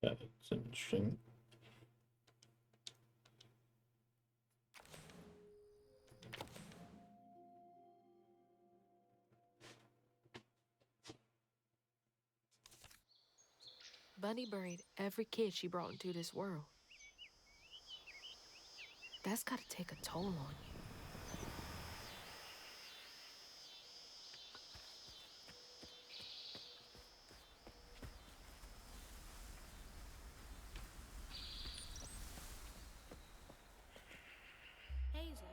That's interesting. Bunny buried every kid she brought into this world. That's gotta take a toll on you. Hazel.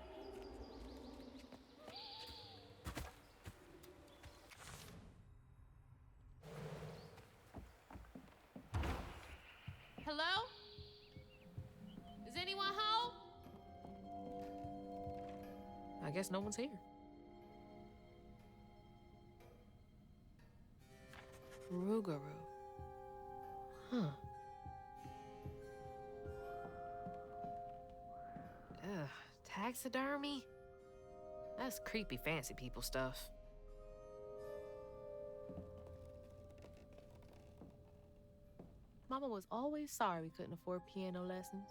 Hello? Is anyone home? I guess no one's here. Rougarou. Huh. Ugh, taxidermy? That's creepy fancy people stuff. Mama was always sorry we couldn't afford piano lessons.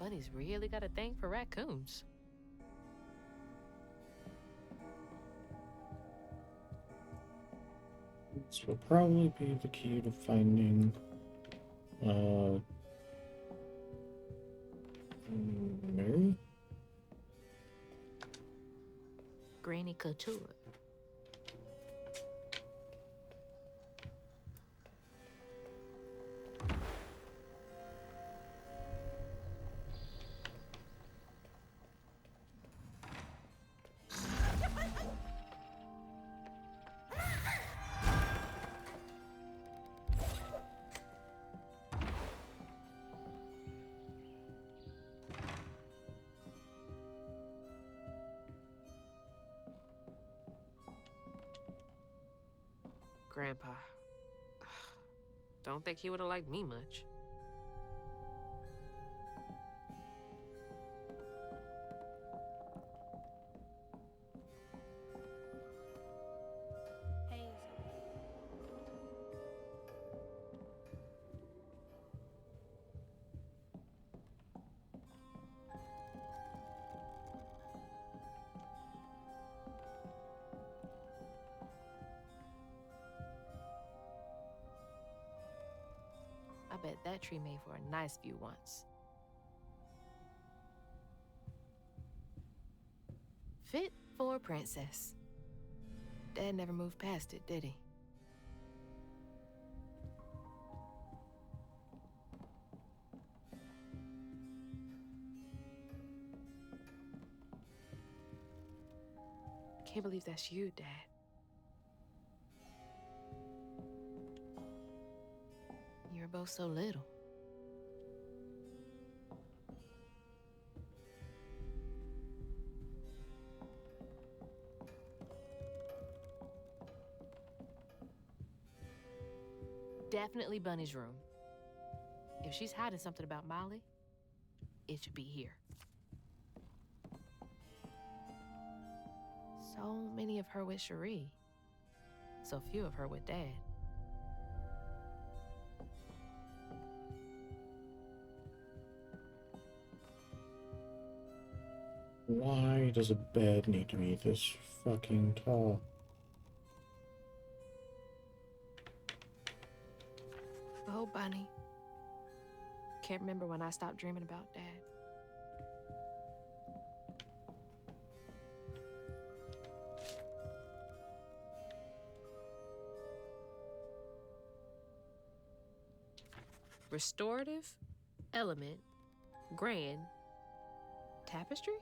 Bunny's really got a thing for raccoons. This will probably be the key to finding Mary? Granny Couture. Grandpa. Don't think he would have liked me much. Hazel. I bet that tree made for a nice view once. Fit for a princess. Dad never moved past it, did he? Can't believe that's you, Dad. You were both so little. definitely Bunny's room. If she's hiding something about Molly, it should be here. So many of her with Cherie. So few of her with Dad. Why does a bed need to be this fucking tall? Oh, Bunny. Can't remember when I stopped dreaming about Dad. Restorative, element, grand, tapestry?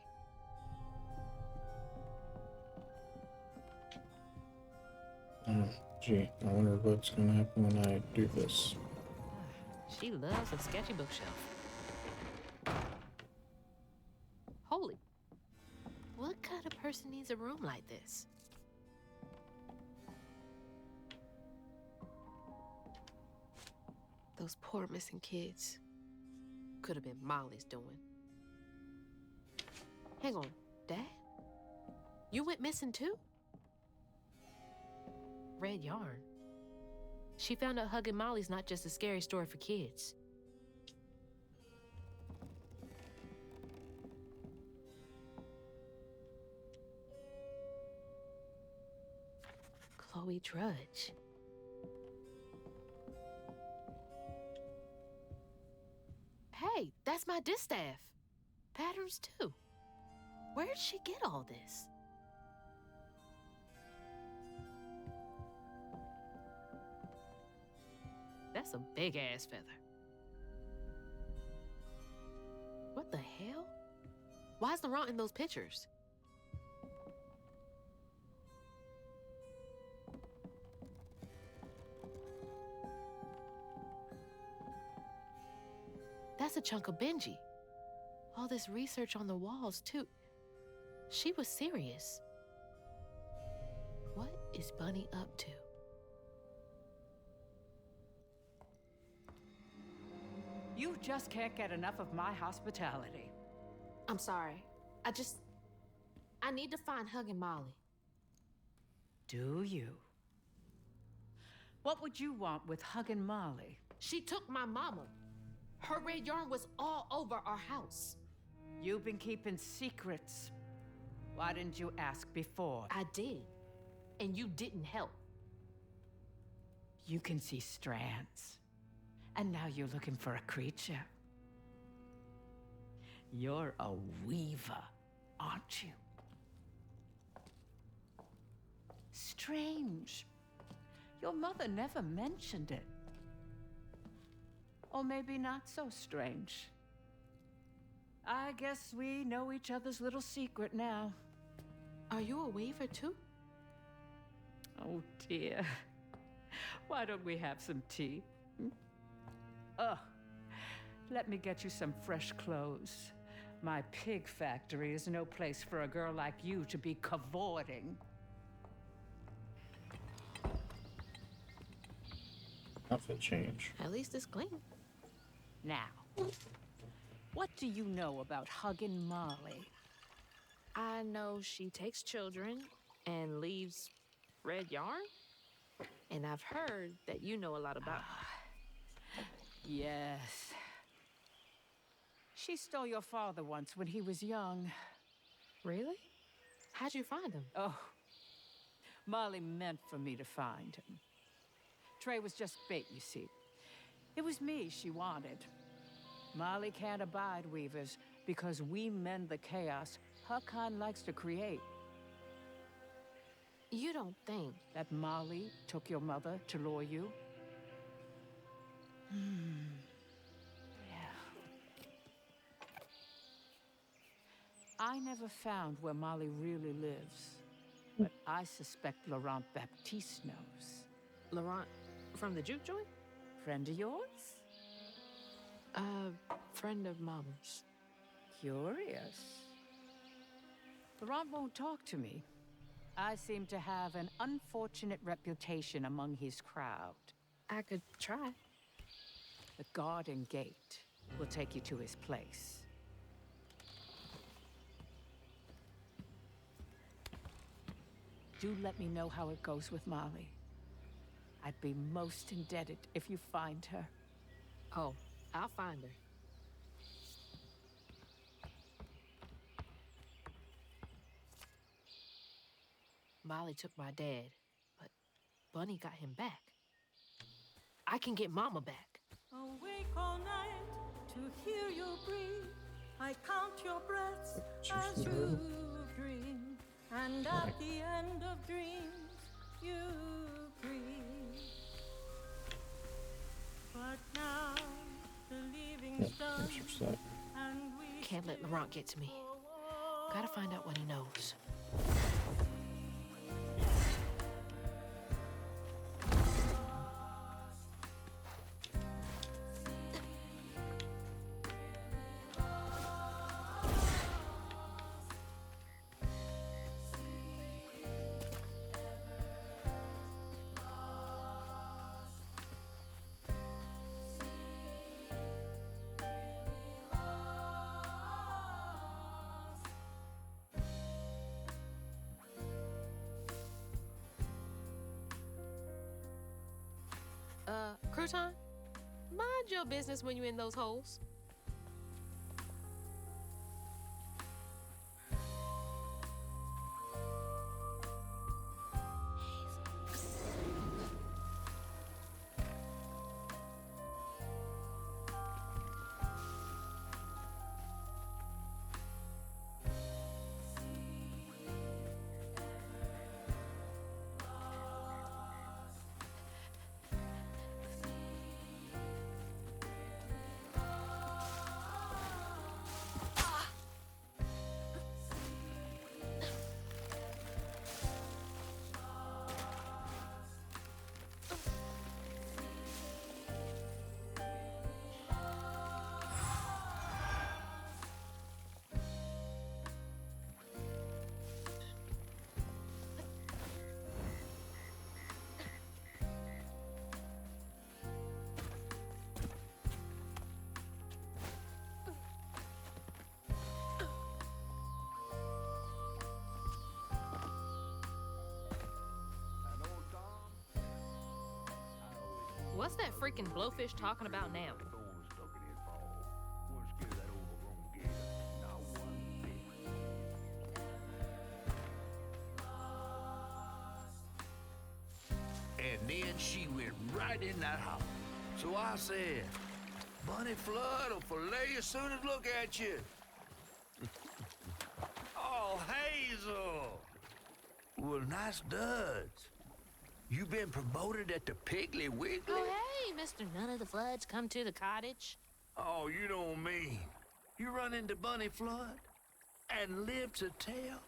Gee, I wonder what's gonna happen when I do this. She loves a sketchy bookshelf. Holy. What kind of person needs a room like this? Those poor missing kids. Could have been Molly's doing. Hang on, Dad? You went missing too? Red yarn. She found out Hugging Molly's not just a scary story for kids. Chloe Drudge. Hey, that's my distaff. Patterns too. Where'd she get all this? That's a big-ass feather. What the hell? Why's Laurent in those pictures? That's a chunk of Benji. All this research on the walls, too. She was serious. What is Bunny up to? You just can't get enough of my hospitality. I'm sorry. I need to find Hugging Molly. Do you? What would you want with Huggin' Molly? She took my mama. Her red yarn was all over our house. You've been keeping secrets. Why didn't you ask before? I did. And you didn't help. You can see strands. And now you're looking for a creature. You're a weaver, aren't you? Strange. Your mother never mentioned it. Or maybe not so strange. I guess we know each other's little secret now. Are you a weaver too? Oh dear. Why don't we have some tea? Let me get you some fresh clothes. My pig factory is no place for a girl like you to be cavorting. Outfit change. At least it's clean. Now, what do you know about Huggin' Molly? I know she takes children and leaves red yarn. And I've heard that you know a lot about her. Yes. She stole your father once when he was young. Really? How'd you find him? Oh, Molly meant for me to find him. Trey was just bait, you see. It was me she wanted. Molly can't abide weavers because we mend the chaos her kind likes to create. You don't think That Molly took your mother to lure you? Yeah. I never found where Molly really lives, but I suspect Laurent Baptiste knows. Laurent from the juke joint? Friend of yours? Friend of Mama's. Curious. Laurent won't talk to me. I seem to have an unfortunate reputation among his crowd. I could try. The garden gate will take you to his place. Do let me know how it goes with Molly. I'd be most indebted if you find her. Oh, I'll find her. Molly took my dad, but Bunny got him back. I can get Mama back. Awake all night to hear you breathe. I count your breaths as you dream. And at the end of dreams, you breathe. But now the leaving's done, and we Can't let Laurent get to me. Gotta find out what he knows. Crouton, mind your business when you're in those holes. What's that freaking blowfish talking about now? And then she went right in that house. So I said, Bunny Flood will fillet you as soon as look at you. Oh, Hazel. Well, nice duds. You been promoted at the Piggly Wiggly? Oh, hey, Mr. None of the Floods, come to the cottage. Oh, you don't mean. You run into Bunny Flood and live to tell?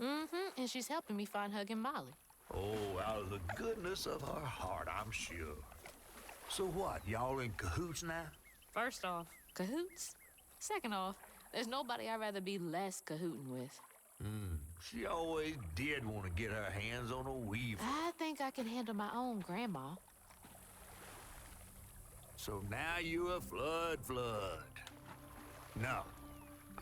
Mm-hmm, and she's helping me find Huggin' Molly. Oh, out of the goodness of her heart, I'm sure. So what, y'all in cahoots now? First off, cahoots. Second off, there's nobody I'd rather be less cahooting with. She always did want to get her hands on a weaver. I think I can handle my own grandma. So now you're a Flood. No,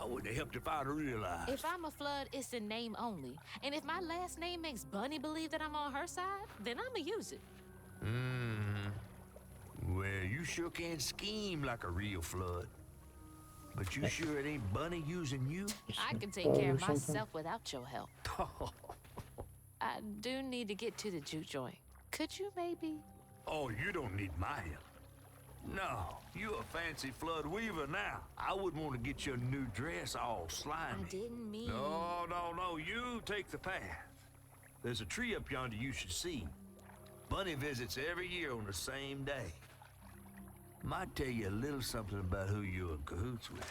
I wouldn't have helped if I'd realized. If I'm a Flood, it's in name only. And if my last name makes Bunny believe that I'm on her side, then I'ma use it. Well, you sure can scheme like a real Flood. But you sure it ain't Bunny using you? I can take care of myself without your help. I do need to get to the juke joint. Could you maybe? Oh, you don't need my help. No, you a fancy Flood weaver now. I wouldn't want to get your new dress all slimy. I didn't mean... No, you take the path. There's a tree up yonder you should see. Bunny visits every year on the same day. Might tell you a little something about who you're in cahoots with.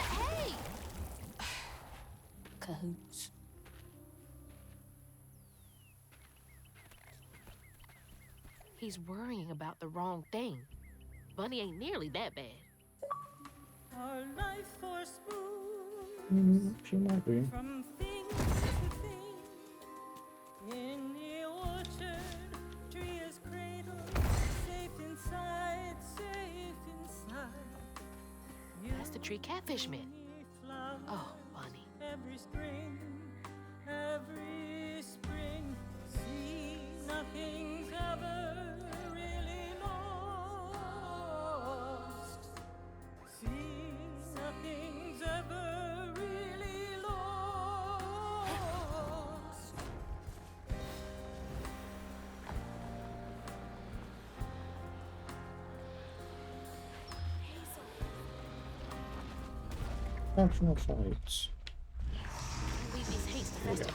Hey! Cahoots. He's worrying about the wrong thing. Bunny ain't nearly that bad. our life force moves She might be. from thing to thing. In the orchard, tree is cradled catfish men. Oh, Bunny. Every spring, see, nothing's ever really lost. See, nothing's ever really lost. Functional fights. Leave these hates the rest of you.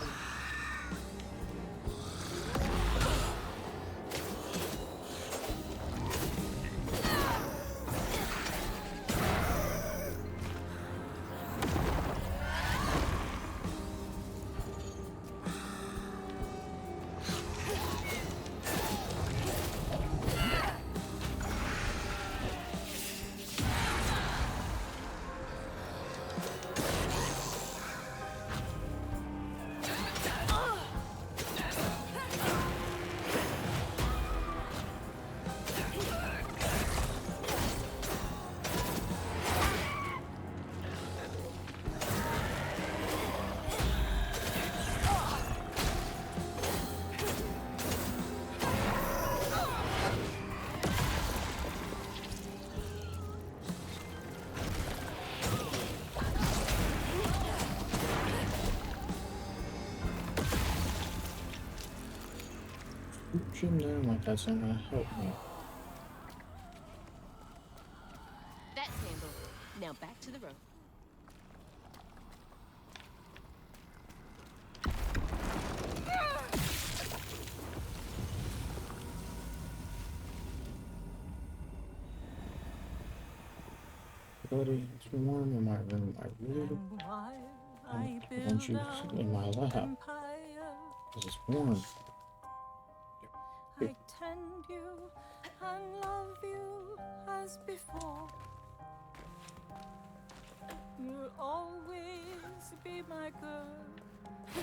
Shooting down like that's not gonna help me. That's handled. Now back to the road. Buddy, it's warm in my room. I really And while I want you build in my an lap empire, because it's warm. I tend you and love you as before. You'll always be my girl,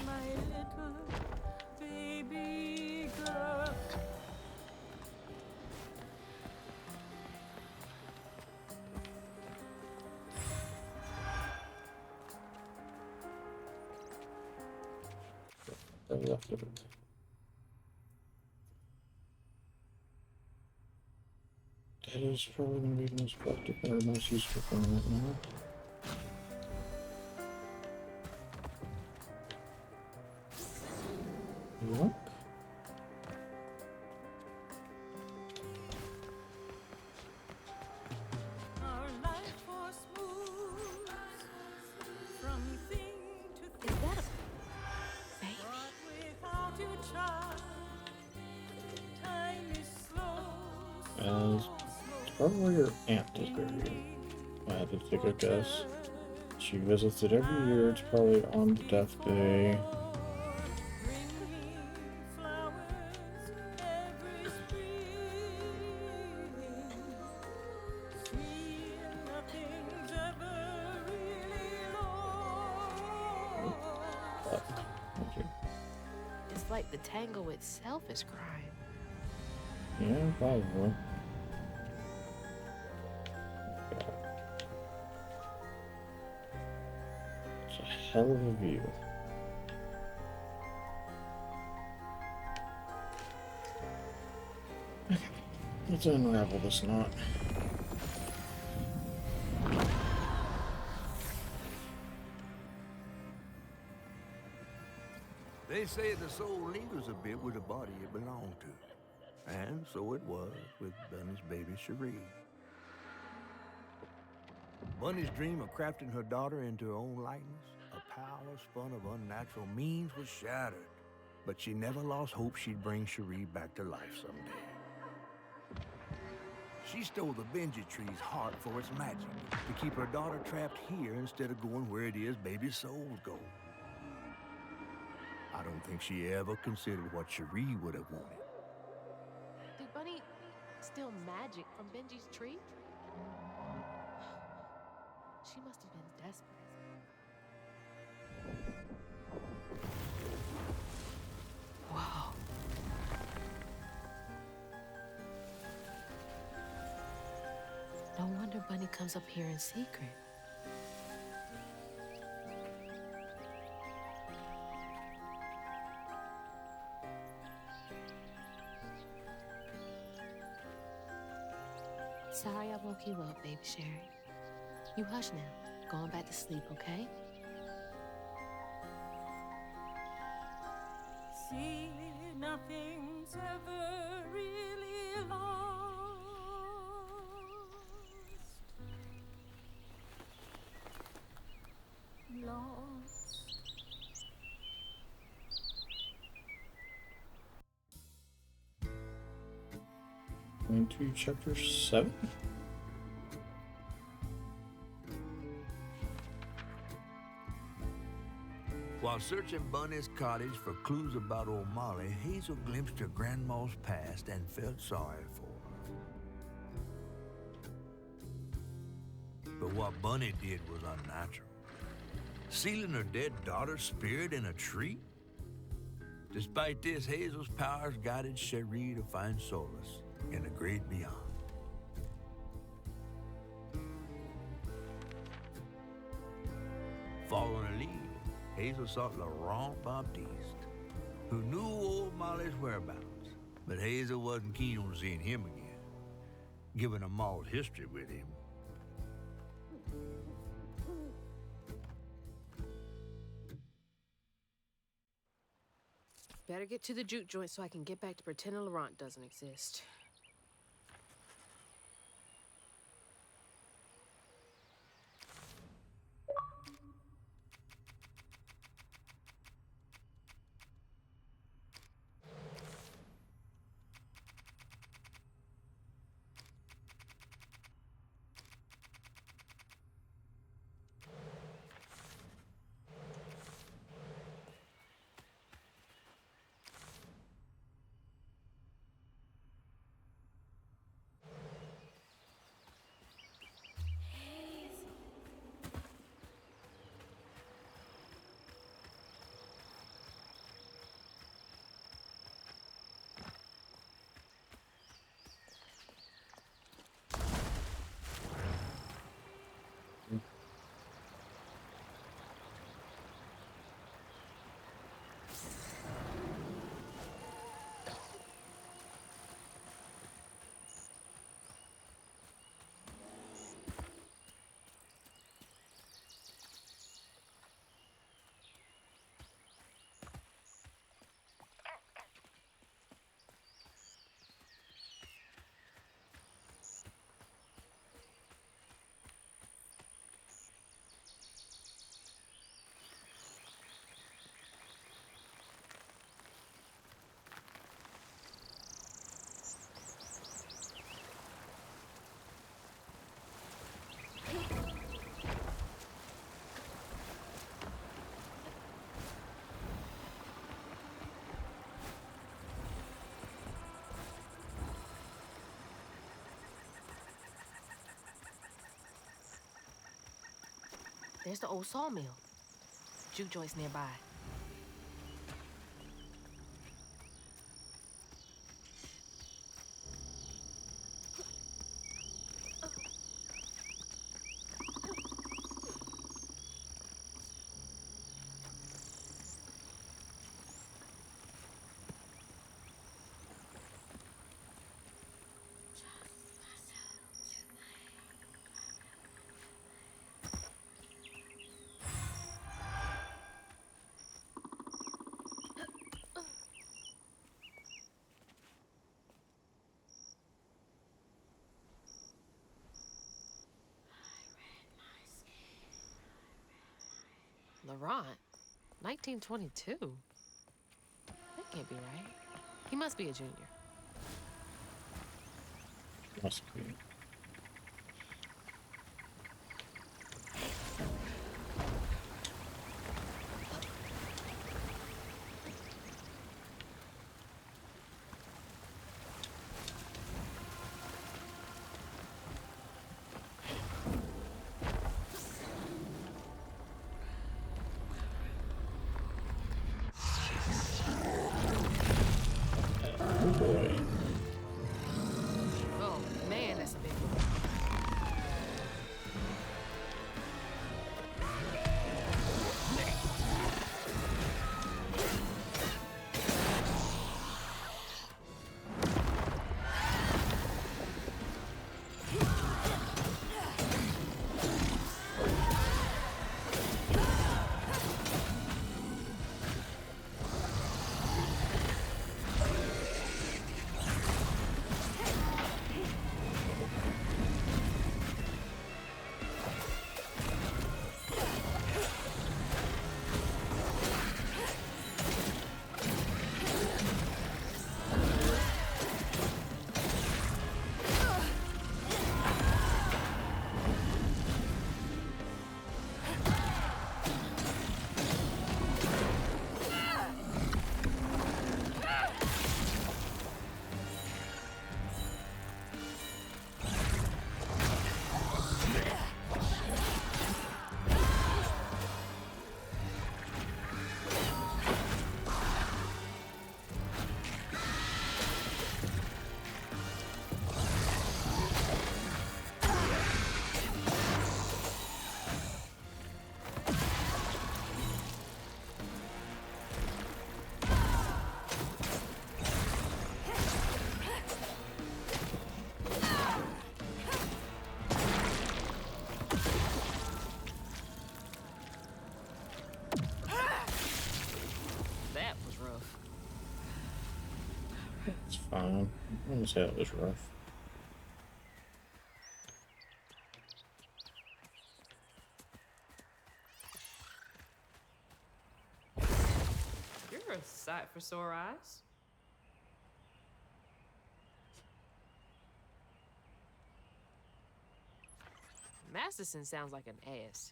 my little baby girl. I left it. That is probably going to be the most productive or most useful thing right now. Look. Our life was smooth from thing to Is thing. that a baby? But without you, child, time is slow. As probably where your aunt is buried. I had to take a guess. She visits it every year. It's probably on the death day. Bring me flowers every spring. See, nothing's ever really lost. Thank you. It's like the tango itself is crying. Yeah, probably. It's a hell of a view. Okay, let's unravel this knot. They say the soul lingers a bit with the body it belonged to. And so it was with Bunny's baby Cherie. Bunny's dream of crafting her daughter into her own likeness, a power spun of unnatural means, was shattered. But she never lost hope she'd bring Cherie back to life someday. She stole the Benji tree's heart for its magic, to keep her daughter trapped here instead of going where it is baby souls go. I don't think she ever considered what Cherie would have wanted. Did Bunny steal magic from Benji's tree? She must have been desperate. Wow. No wonder Bunny comes up here in secret. Sorry I woke you up, baby Sherry. You hush now. Going back to sleep, okay? See, nothing's ever really lost. Lost. Into chapter 7. While searching Bunny's cottage for clues about old Molly, Hazel glimpsed her grandma's past and felt sorry for her. But what Bunny did was unnatural. Sealing her dead daughter's spirit in a tree? Despite this, Hazel's powers guided Cherie to find solace in the great beyond. Following her lead, Hazel sought Laurent Baptiste, who knew old Molly's whereabouts, but Hazel wasn't keen on seeing him again, given a mauled history with him. Better get to the juke joint so I can get back to pretending Laurent doesn't exist. There's the old sawmill. Juke joint's nearby. Laurent? 1922? That can't be right. He must be a junior. Must be. Oh, man, that's a big It's fine. I wouldn't say that was rough. You're a sight for sore eyes. Masterson sounds like an ass.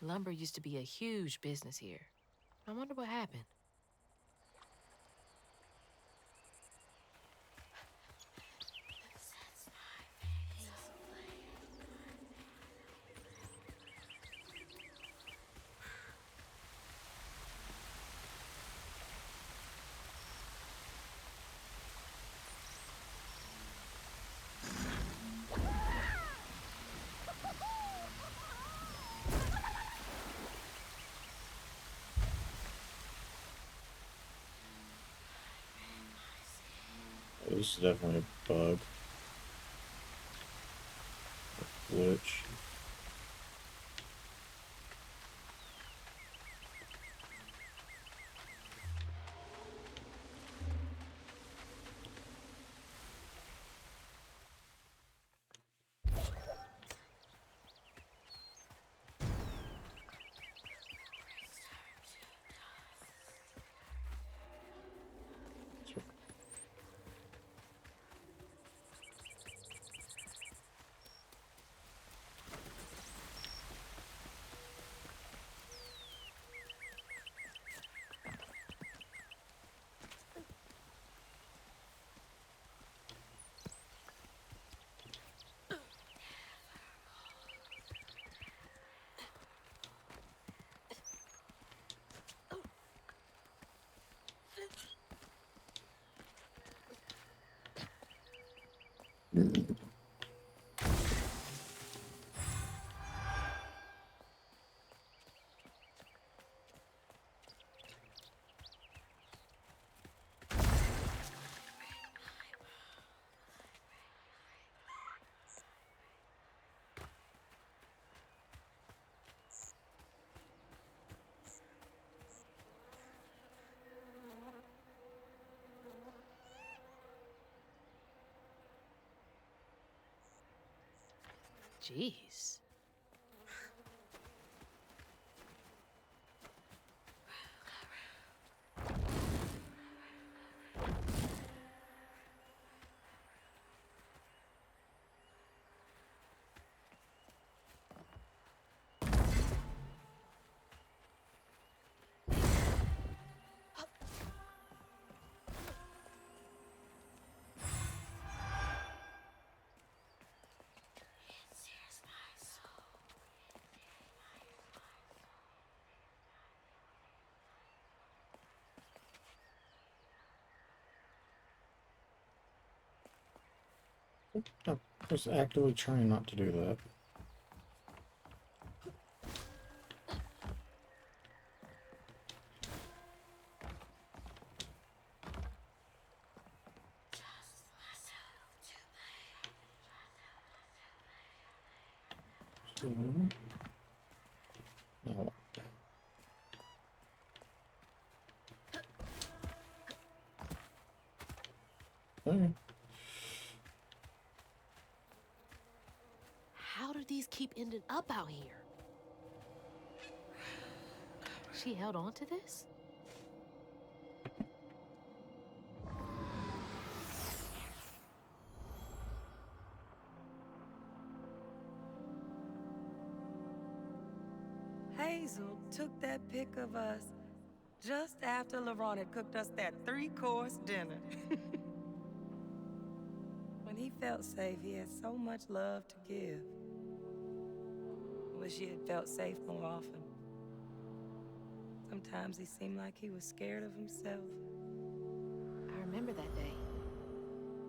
Lumber used to be a huge business here. I wonder what happened. This is definitely a bug. A glitch. Jeez. I was actively trying not to do that. No. Okay. How do these keep ending up out here? She held on to this? Hazel took that pic of us just after LaRon had cooked us that 3-course dinner. When he felt safe, he had so much love to give. Wish he had felt safe more often. Sometimes he seemed like he was scared of himself. I remember that day.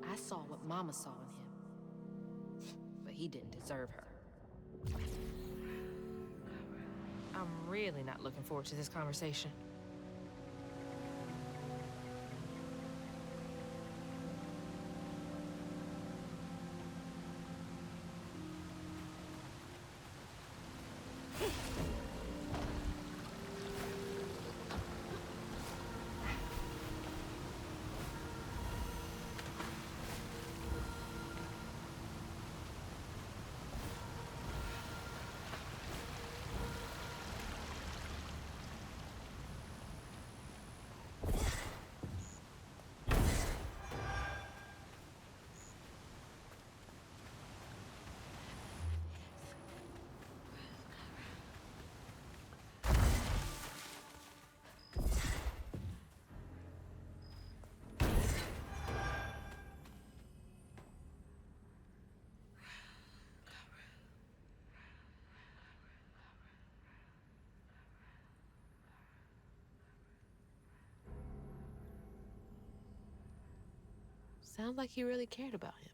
I saw what Mama saw in him. But he didn't deserve her. I'm really not looking forward to this conversation. Sounds like he really cared about him.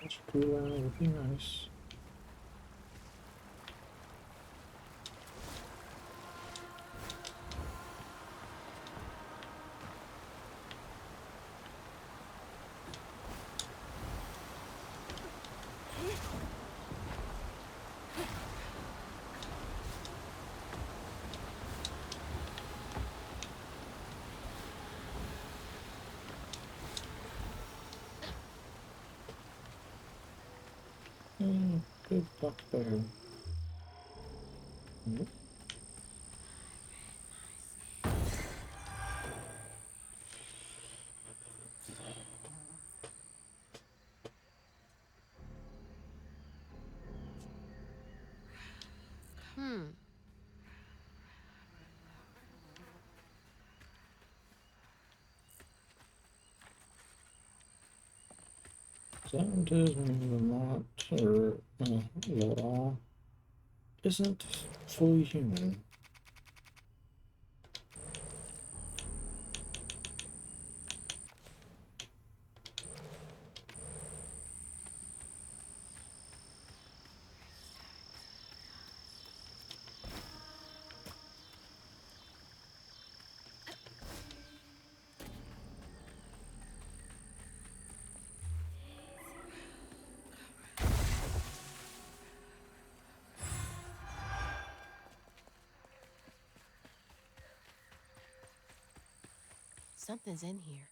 That's cool. Would be nice. Good luck better. Nope. Some does mean Vermont or law isn't fully human. Something's in here.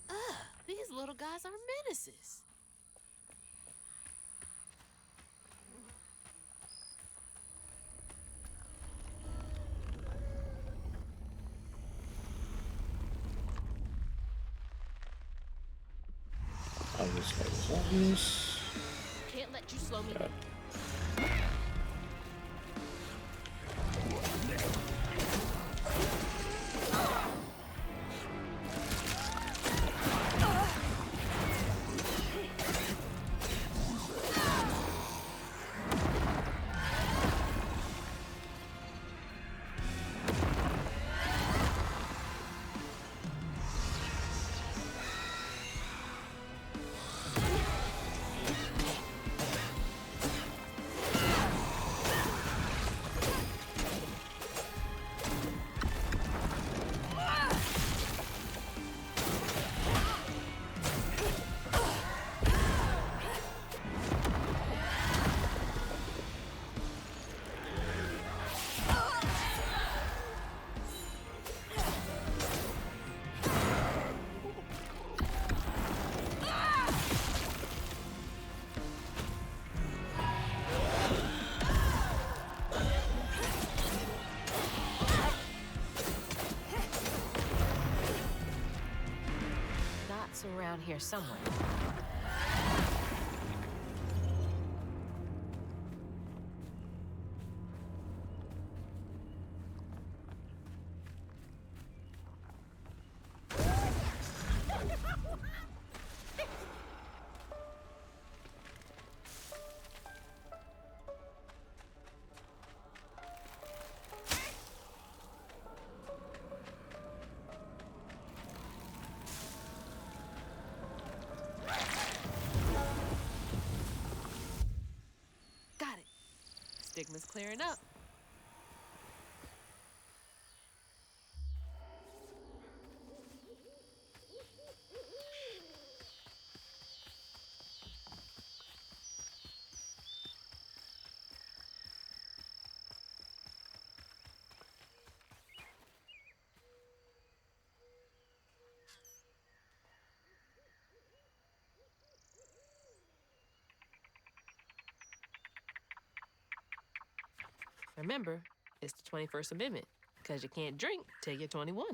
Ugh, these little guys are menaces. Obvious. Can't let you slow me Yeah. down. Knots around here somewhere. stigma's clearing up. Remember, it's the 21st Amendment, because you can't drink till you're 21.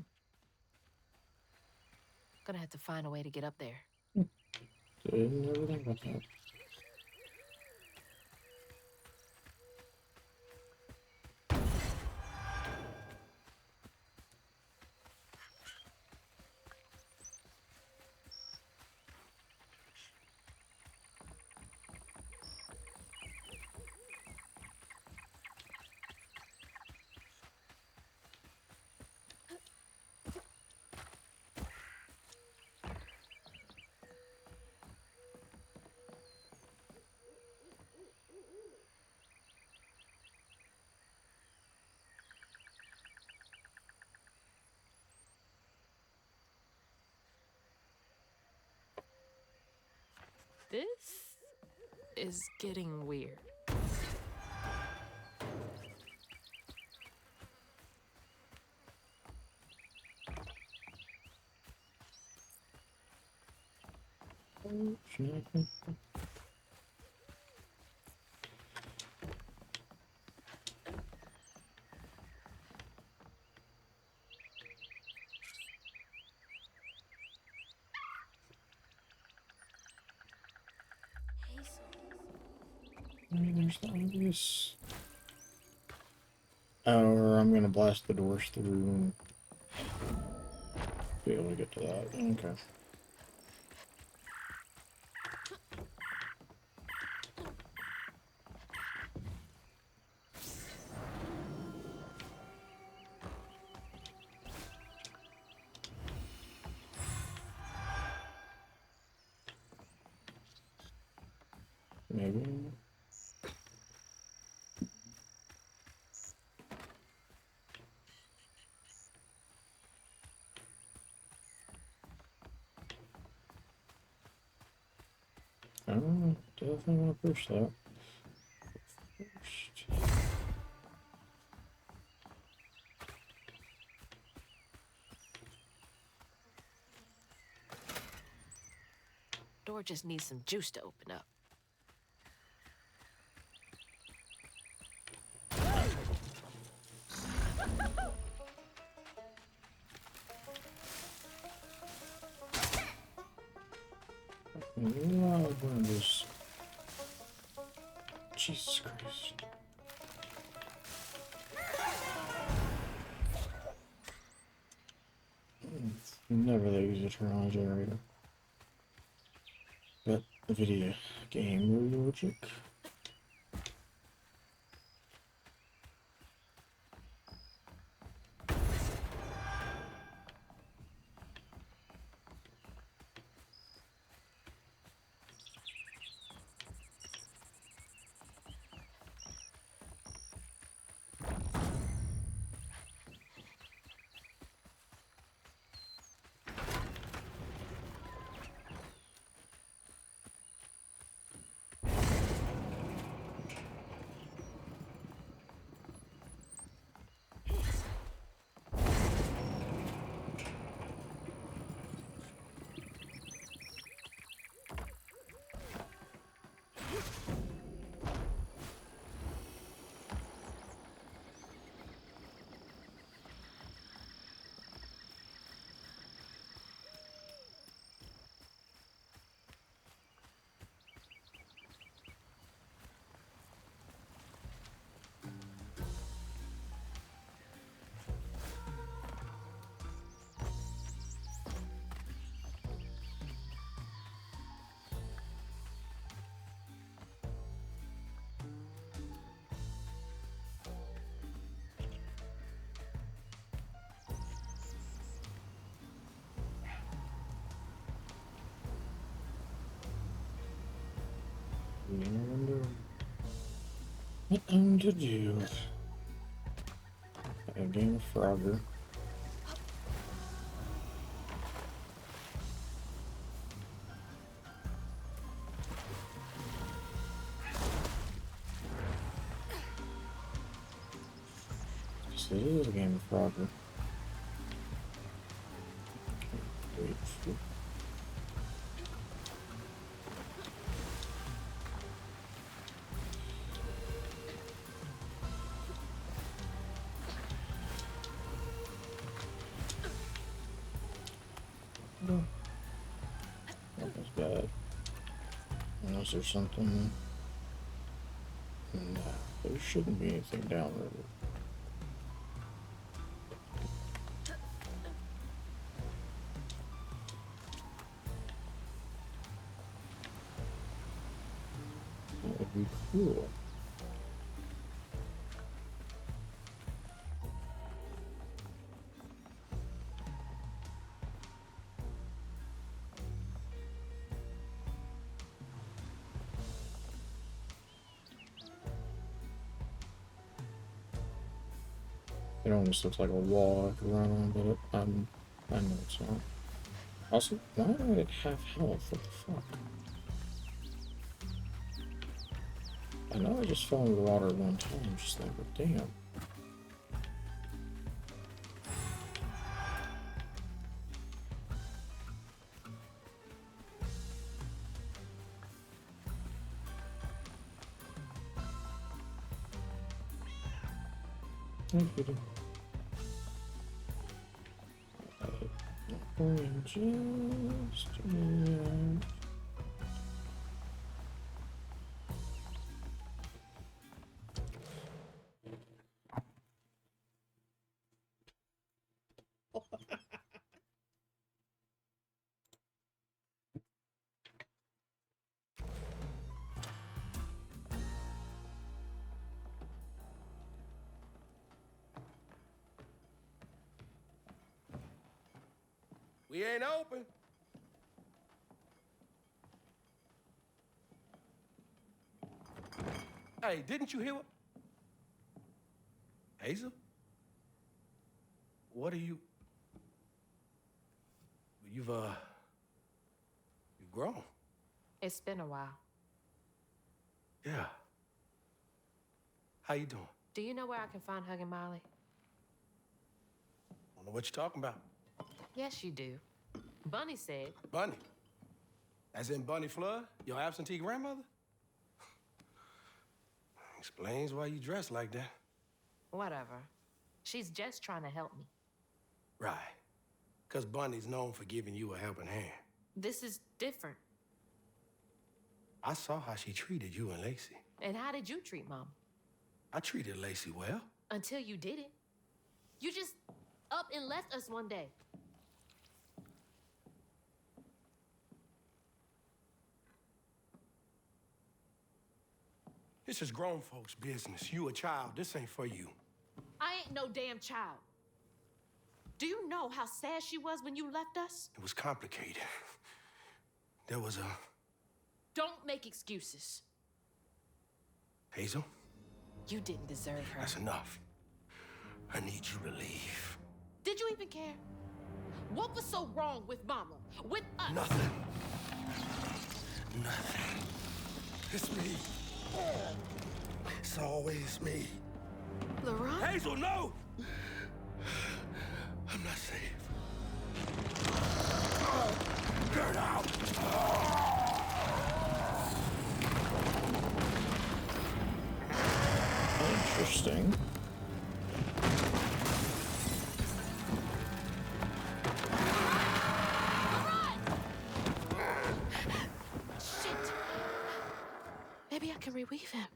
Gonna have to find a way to get up there. Didn't ever think about that. This is getting weird. There's the obvious. Or I'm gonna blast the doors through and be able to get to that. Okay. Maybe. I don't know. Definitely want to push that. First. Door just needs some juice to open up. One of those. Jesus Christ. It's never that easy to turn on a generator. But the video game logic. What I'm to do? A game of Frogger. So it is a game of Frogger. Wait for no. That was bad. Unless there's something. Nah, there shouldn't be anything downriver. That would be cool. It almost looks like a wall I could run on, but I know it's not. Also, why do I have health? What the fuck? I know I just fell into the water one time, just like, but damn. Just a minute. We ain't open. Hey, didn't you hear what? Hazel? What are you? You've grown. It's been a while. Yeah. How you doing? Do you know where I can find Huggin' Molly? Don't know what you're talking about. Yes, you do. Bunny said. Bunny? As in Bunny Flood, your absentee grandmother? Explains why you dress like that. Whatever. She's just trying to help me. Right. Because Bunny's known for giving you a helping hand. This is different. I saw how she treated you and Lacey. And how did you treat Mom? I treated Lacey well. Until you didn't. You just up and left us one day. This is grown folks' business. You a child. This ain't for you. I ain't no damn child. Do you know how sad she was when you left us? It was complicated. There was a... Don't make excuses. Hazel? You didn't deserve her. That's enough. I need you to leave. Did you even care? What was so wrong with Mama? With us? Nothing. Nothing. It's me. It's always me. Laurent? Hazel, no! I'm not safe. Get out! Interesting. Shit. Maybe I can reweave him.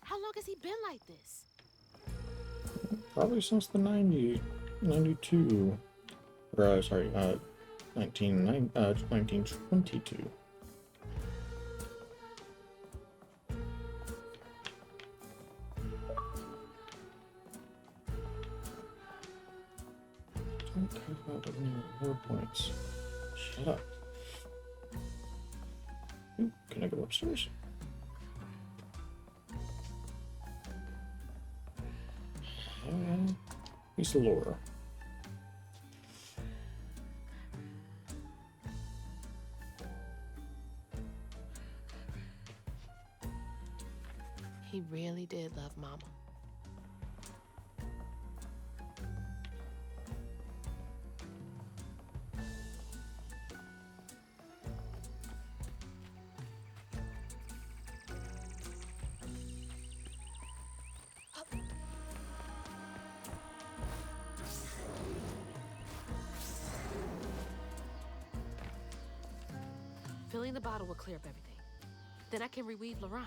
How long has he been like this? Probably since the 92. Or, sorry, 1922. Don't care about any reward points. Shut up. Ooh, can I go upstairs? He's Laura. He really did love Mama. Filling the bottle will clear up everything. Then I can reweave Laurent.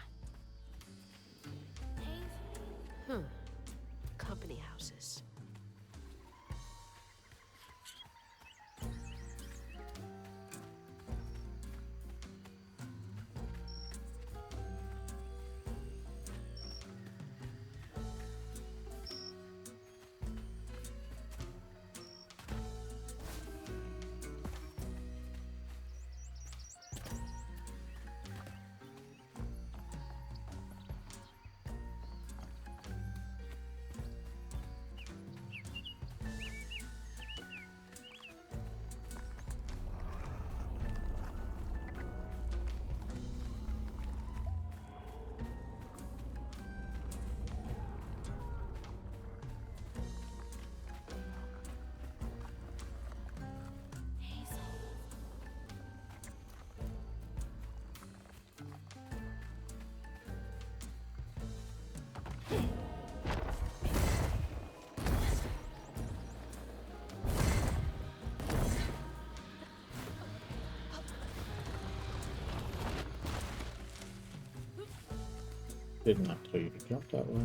Company houses. Did not tell you to jump that way.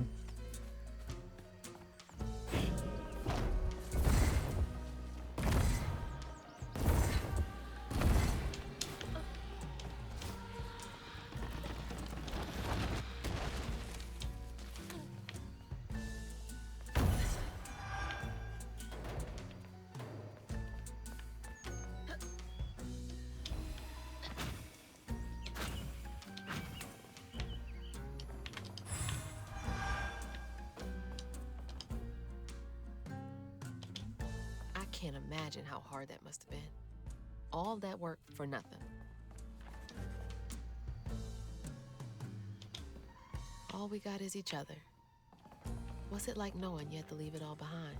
I can't imagine how hard that must have been. All that work for nothing. All we got is each other. What's it like knowing you had to leave it all behind?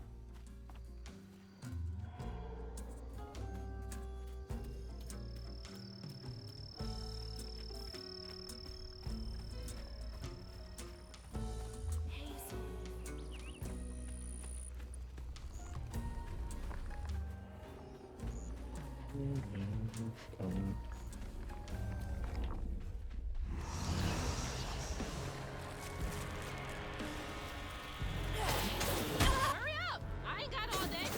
Hurry up! I ain't got all day.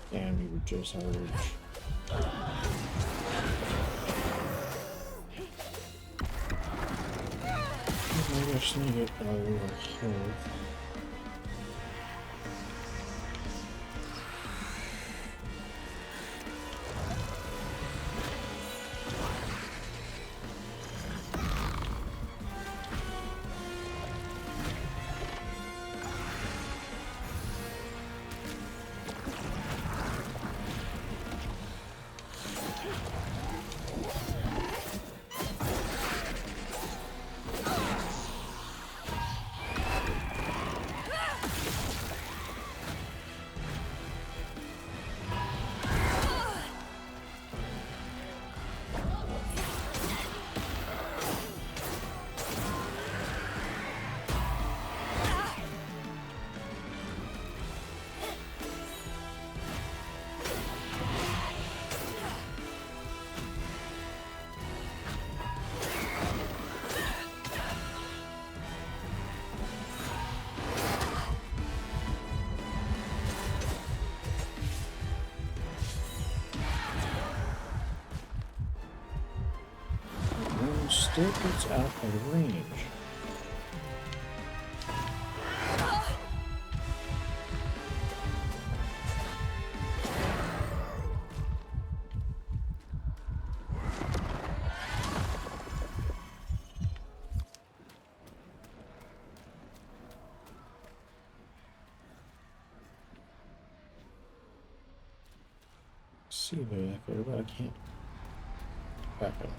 Damn, you were just hard. Maybe I just need to get a little health. still gets out of range. See back there, but I can't back up.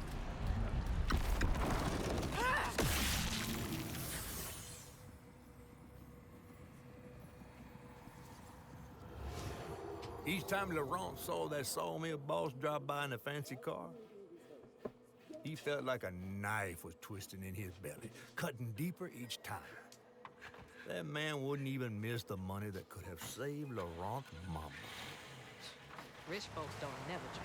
Each time Laurent saw that sawmill boss drop by in a fancy car, he felt like a knife was twisting in his belly, cutting deeper each time. That man wouldn't even miss the money that could have saved Laurent's mama. Rich folks don't never change.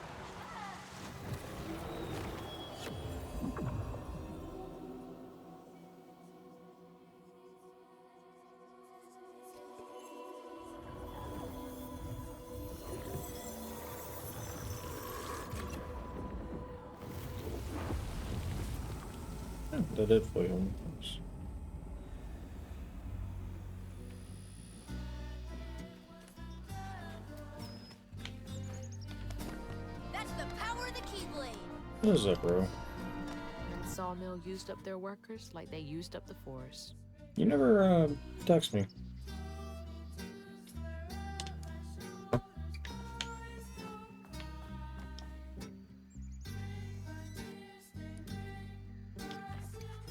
That did for you. That's the power of the Keyblade. What is that, bro? The sawmill used up their workers like they used up the forest. You never text me.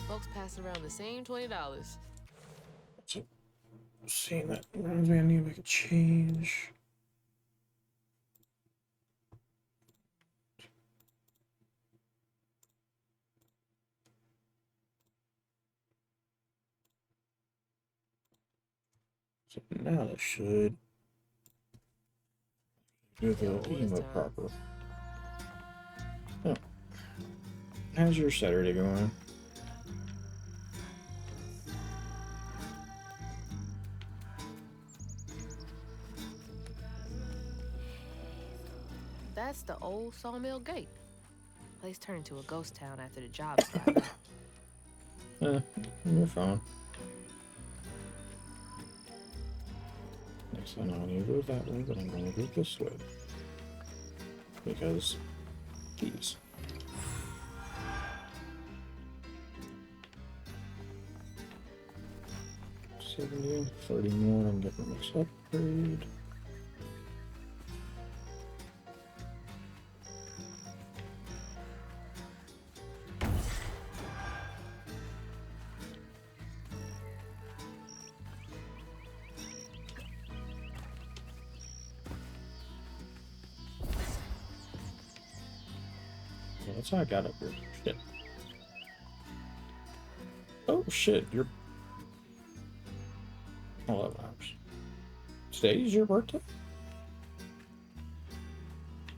Folks passing around the same $20. So, seeing that reminds me I need to make a change. So now that should do the emote proper. Oh. How's your Saturday going? That's the old sawmill gate. Place turned to a ghost town after the jobs dried up. You're fine. Next time I need to go that way, but I'm going to go this way. Because these. 70, 30 more, I'm getting this upgrade. Yeah, that's how I got up here. Shit. Oh shit, you're 11 hours. Today's your birthday?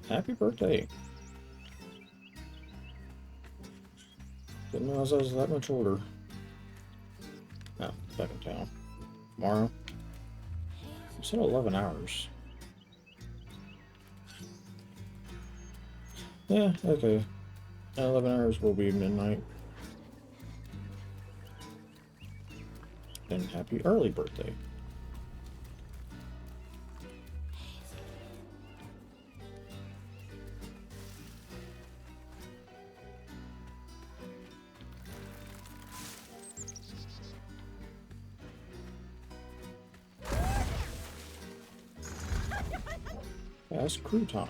Happy birthday. Didn't realize I was that much older. Oh, back in town. Tomorrow. You said 11 hours. Yeah, okay. 11 hours will be midnight. And happy early birthday. That's crew time.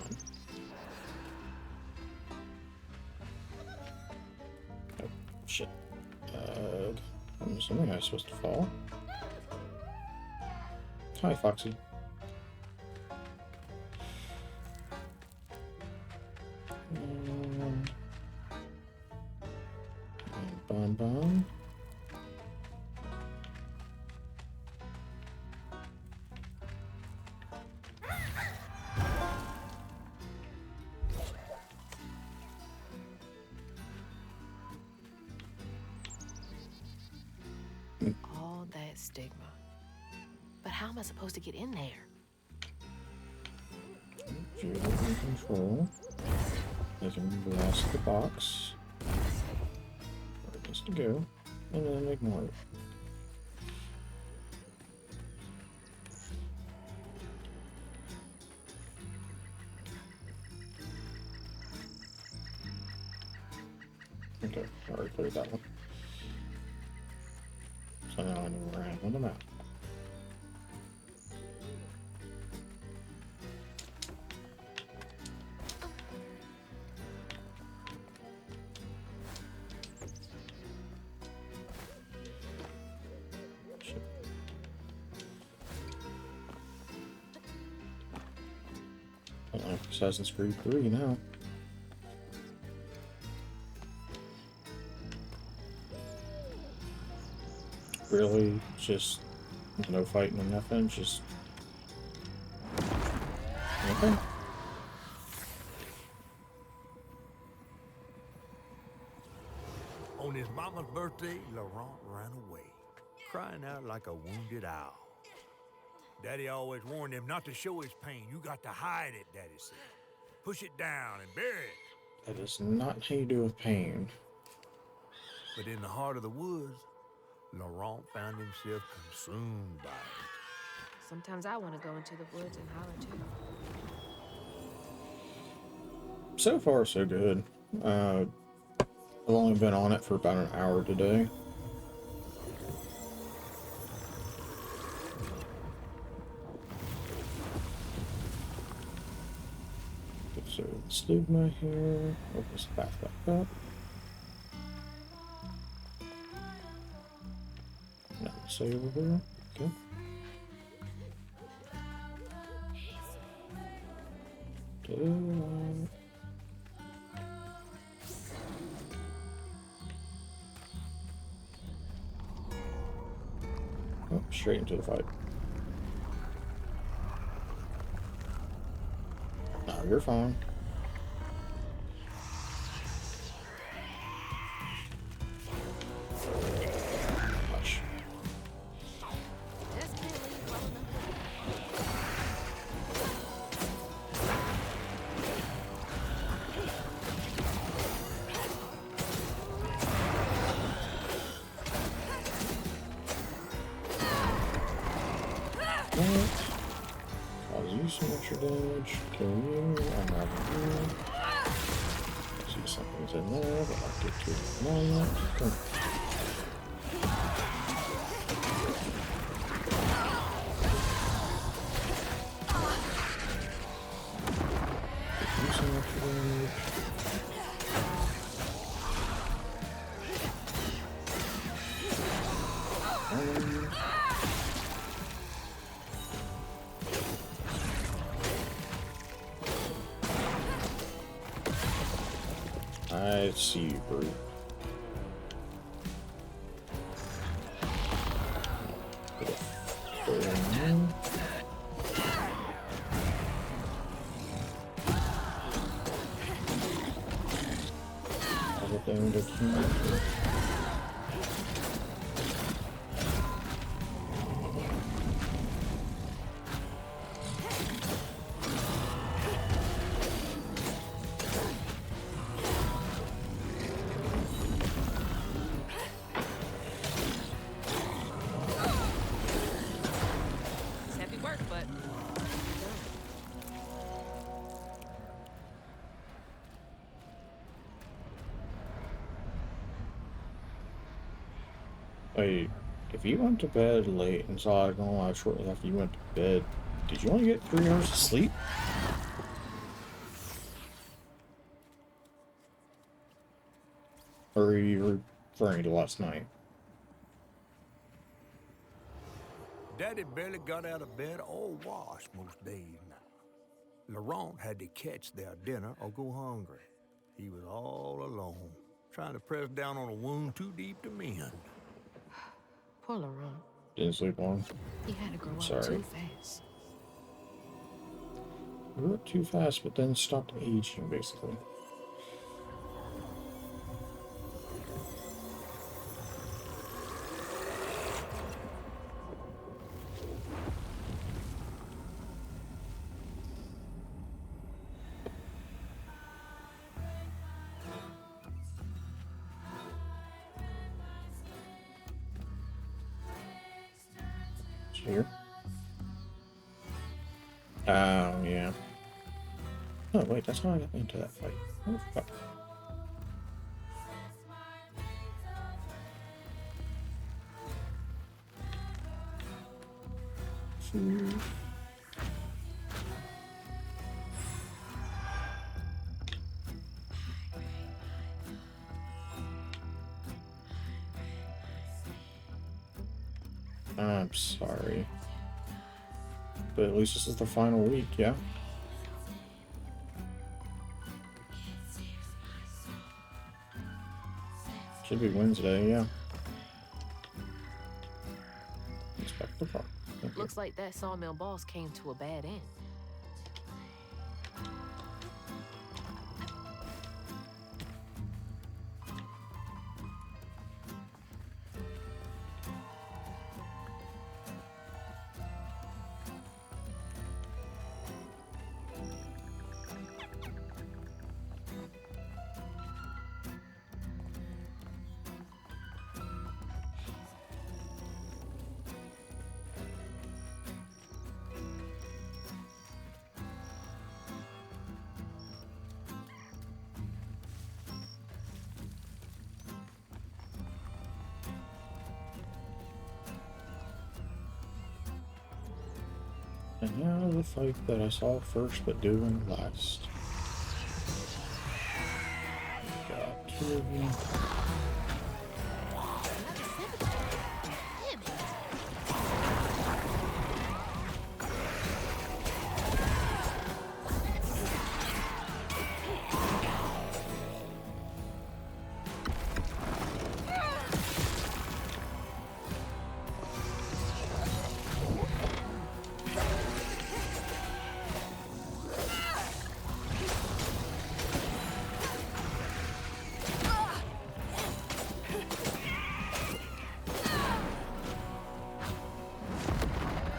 Oh, shit. I'm assuming I was supposed to fall. Hi, Foxy. Bum bum. All that stigma. But how am I supposed to get in there? Control. I can blast the box. to go, and then ignore it. Okay, already cleared that one. So now I know where I am on the map. Shit. Like Assassin's Creed 3 now. Really, just no fighting and nothing, just okay. On his mama's birthday, Laurent ran away, crying out like a wounded owl. Daddy always warned him not to show his pain. You got to hide it, Daddy said. Push it down and bury it. That is not how you do with pain. But in the heart of the woods, Laurent found himself consumed by it. Sometimes I want to go into the woods and holler too. So far, so good. I've only been on it for about an hour today. So stigma here. We'll just back up. Now say over here. Okay. Oh, straight into the fight. No, you're fine. Hush. Just can't leave well enough. What? Cause you some extra damage. Kill you. I'm out of here. See something's in there, but I'll get to it in a moment. Come. Get you some extra damage. I see you, brute. Everything to keep. It's heavy work, but Wait, if you went to bed late and saw it going live shortly after you went to bed, did you only get 3 hours of sleep? Or are you referring to last night? Daddy barely got out of bed or washed most days. Laurent had to catch their dinner or go hungry. He was all alone, trying to press down on a wound too deep to mend. poor Laurent. Didn't sleep long. He had to grow up Sorry. too fast. Grew up too fast, but then stopped aging, basically. here. Oh, yeah. Oh, wait, that's how I got into that fight. Oh, fuck. I'm sorry. But at least this is the final week, yeah? Should be Wednesday, yeah. Inspect the car. Thank you. Looks like that sawmill boss came to a bad end. And now the fight that I saw first but doing last. Got two of them.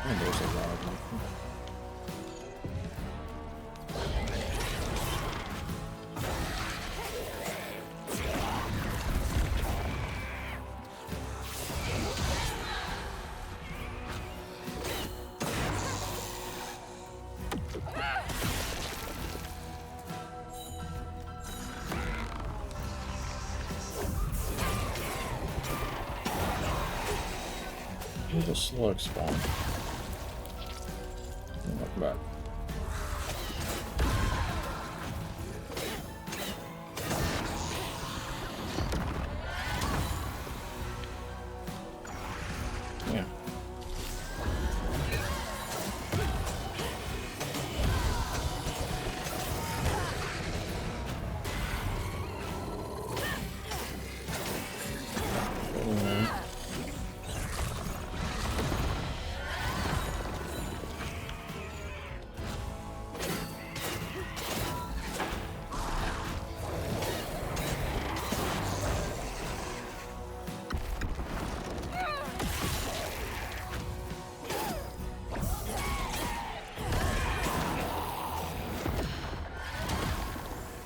And there's a lot of them. There's a slug spawn. Welcome back. Yeah.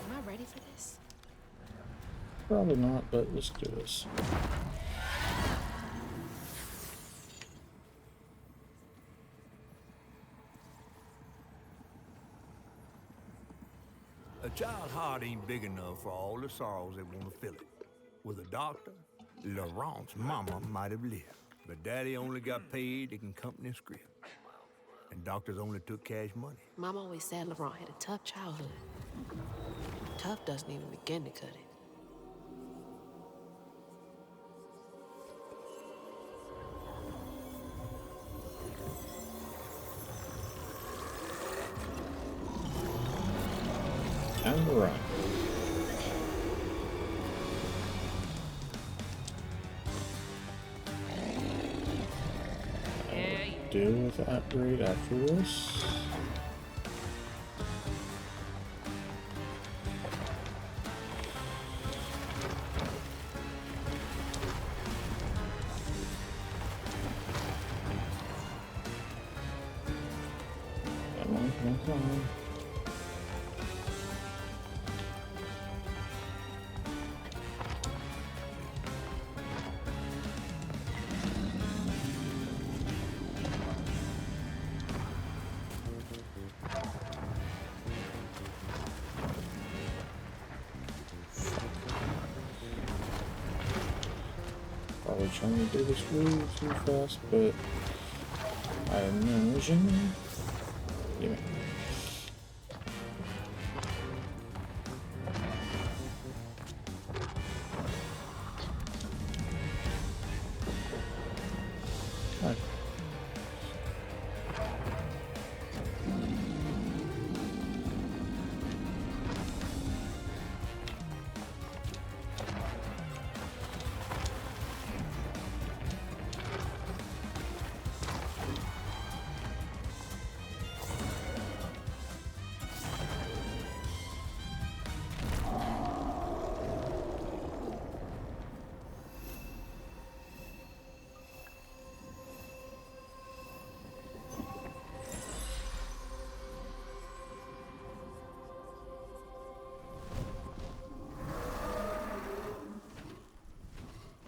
Am I ready for this? Probably not, but let's do this. A child's heart ain't big enough for all the sorrows that want to fill it. With a doctor, Laurent's mama might have lived, but Daddy only got paid taking company script. And doctors only took cash money. Mom always said Laurent had a tough childhood. Tough doesn't even begin to cut it. And run. Deal with the upgrade after this. Come on, come on, come on. trying to do this really too fast, but I imagine. Give me. Alright.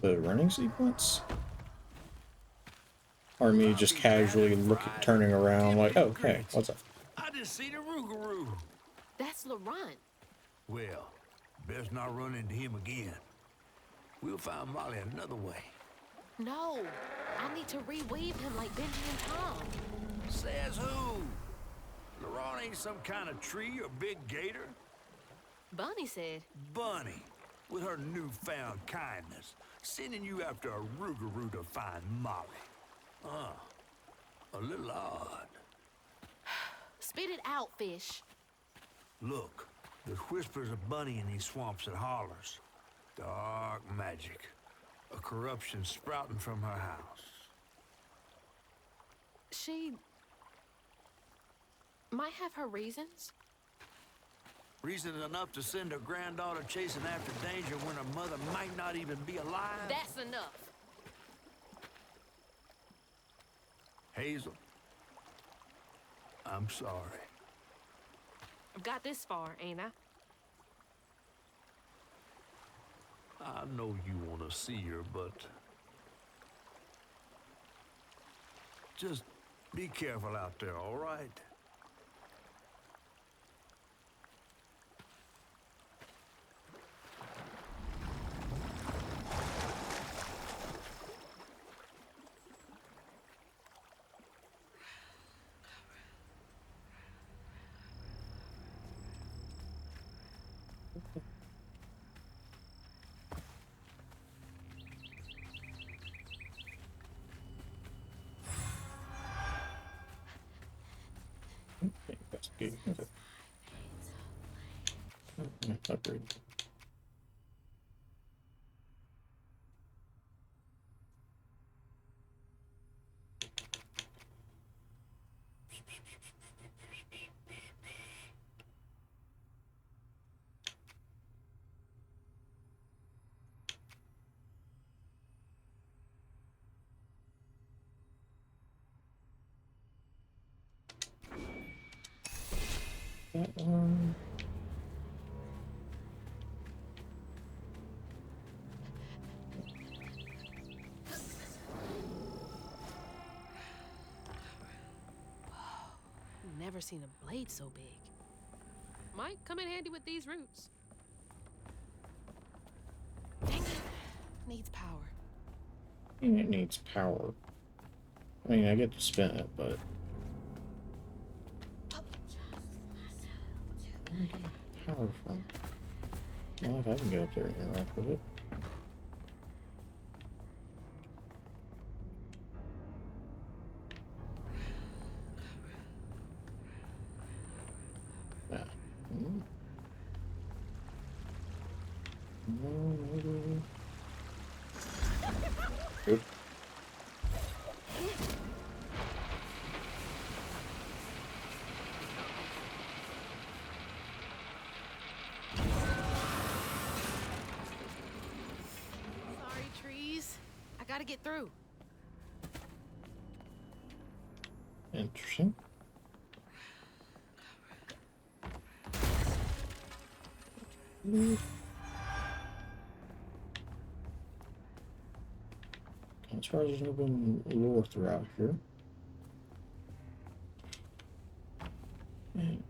The running sequence? Or me just casually turning around like, oh, okay, what's up? I just seen a Rougarou. That's Laurent. Well, best not run into him again. We'll find Molly another way. No, I need to reweave him like Benji and Tom. Says who? Laurent ain't some kind of tree or big gator. Bunny said. Bunny, with her newfound kindness, sending you after a Rougarou to find Molly. A little odd. Spit it out, fish. Look, there's whispers of Bunny in these swamps and hollers. Dark magic. A corruption sprouting from her house. She might have her reasons. Reason enough to send her granddaughter chasing after danger when her mother might not even be alive? That's enough. Hazel, I'm sorry. I've got this far, ain't I? I know you want to see her, but just be careful out there, all right? Investigate. Okay. Upgrade. That one. Never seen a blade so big. Might come in handy with these roots. Dang it. Needs power. It needs power. I mean, I get to spin it, but where do I get power from? Well, if I can get up there and interact with it. Yeah. Good. Sorry, trees. I gotta get through. Interesting. As far as there's no been lore throughout here. And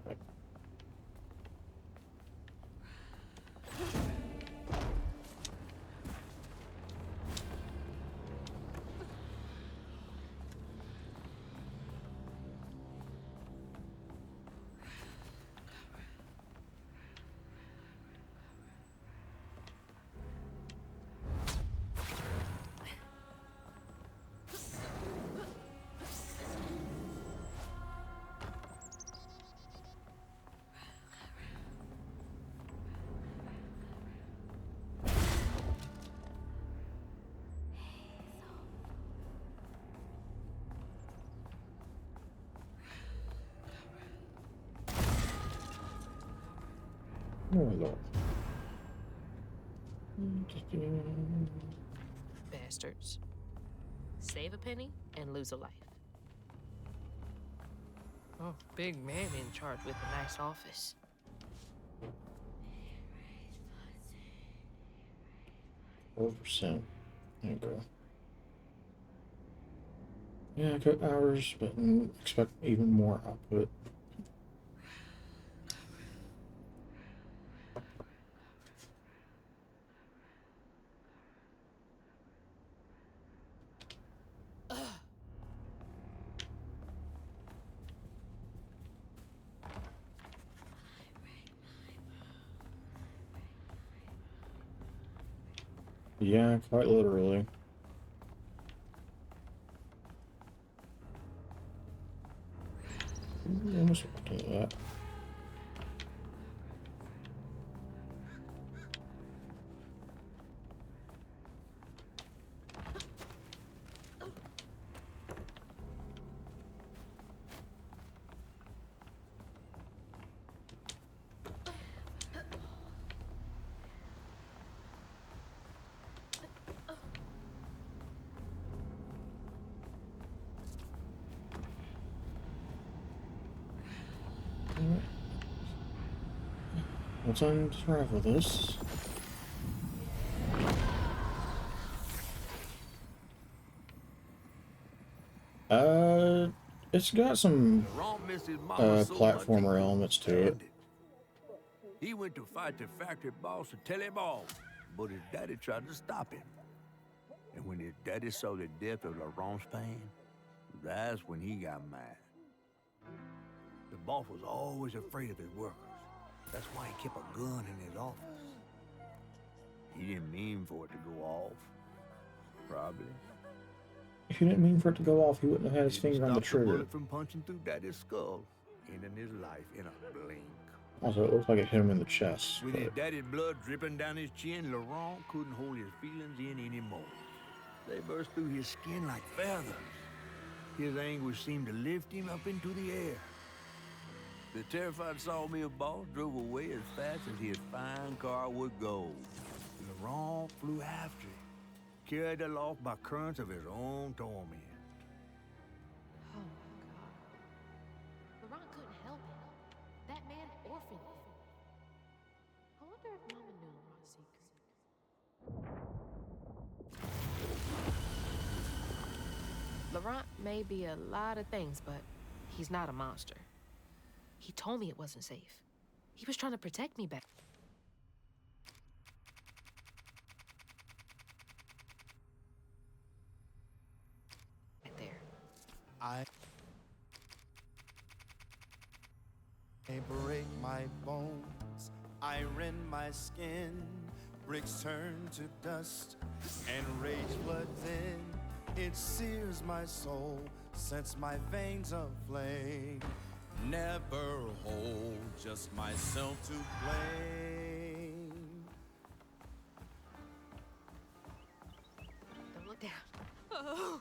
Oh lord. Bastards. Save a penny and lose a life. Oh, big man in charge with a nice office. 4%. There you go. Yeah, cut hours, but expect even more output. Yeah, quite literally. Almost do that. What's on track with this? It's got some platformer elements to it. He went to fight the factory boss to tell him off, but his daddy tried to stop him. And when his daddy saw the death of Laurent's pain, that's when he got mad. The boss was always afraid of his workers. That's why he kept a gun in his office. He didn't mean for it to go off. Probably. If he didn't mean for it to go off, he wouldn't have had his finger on the trigger. Bullet from punching through Daddy's skull, ending his life in a blink. Also, it looks like it hit him in the chest. With his daddy's blood dripping down his chin, Laurent couldn't hold his feelings in anymore. They burst through his skin like feathers. His anguish seemed to lift him up into the air. The terrified sawmill boss drove away as fast as his fine car would go. Laurent flew after it, carried aloft by currents of his own torment. Oh my God. Laurent couldn't help it. That man orphaned him. I wonder if Mama knew Laurent's secret. Laurent may be a lot of things, but he's not a monster. He told me it wasn't safe. He was trying to protect me back there. I break my bones, I rend my skin, bricks turn to dust, and rage floods in. It sears my soul, sets my veins aflame. Never hold just myself to blame. Don't look down. Oh,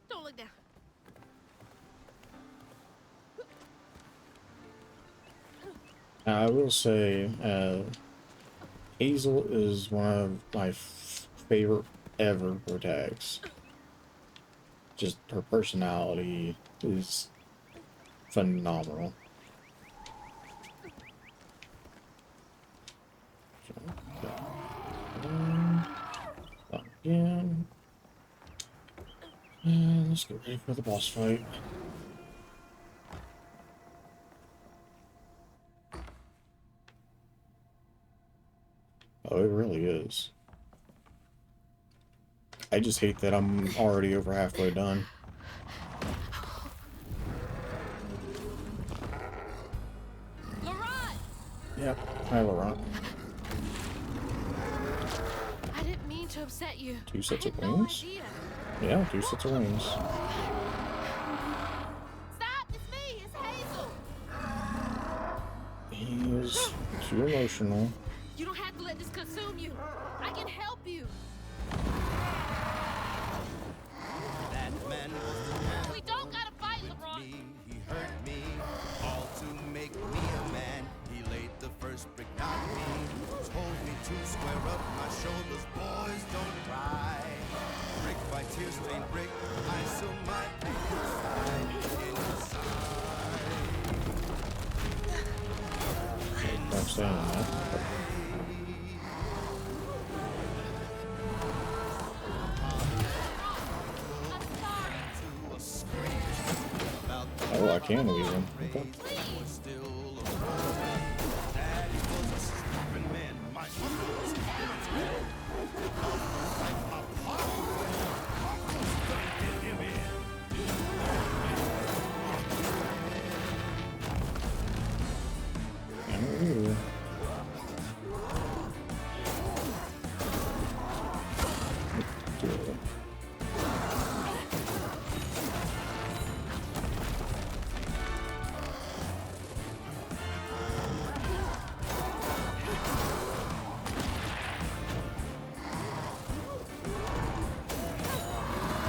don't look down. I will say, Hazel is one of my favorite ever protagonists. Just her personality is phenomenal. Again. And let's get ready for the boss fight. Oh, it really is. I just hate that I'm already over halfway done. Laurent! Yep. Hi, Laurent. I didn't mean to upset you. 2 sets of I had wings? no idea. Yeah, 2 sets of wings. Stop! It's me! It's Hazel! He is too emotional. You don't have to let this consume you. I can help you. That man was the man. We don't gotta fight, Laurent. He hurt me, all to make me a man. He laid the first brick, not me. brick, I still might be inside. Don't stay on that. Oh, I can leave him. Okay. Ooh.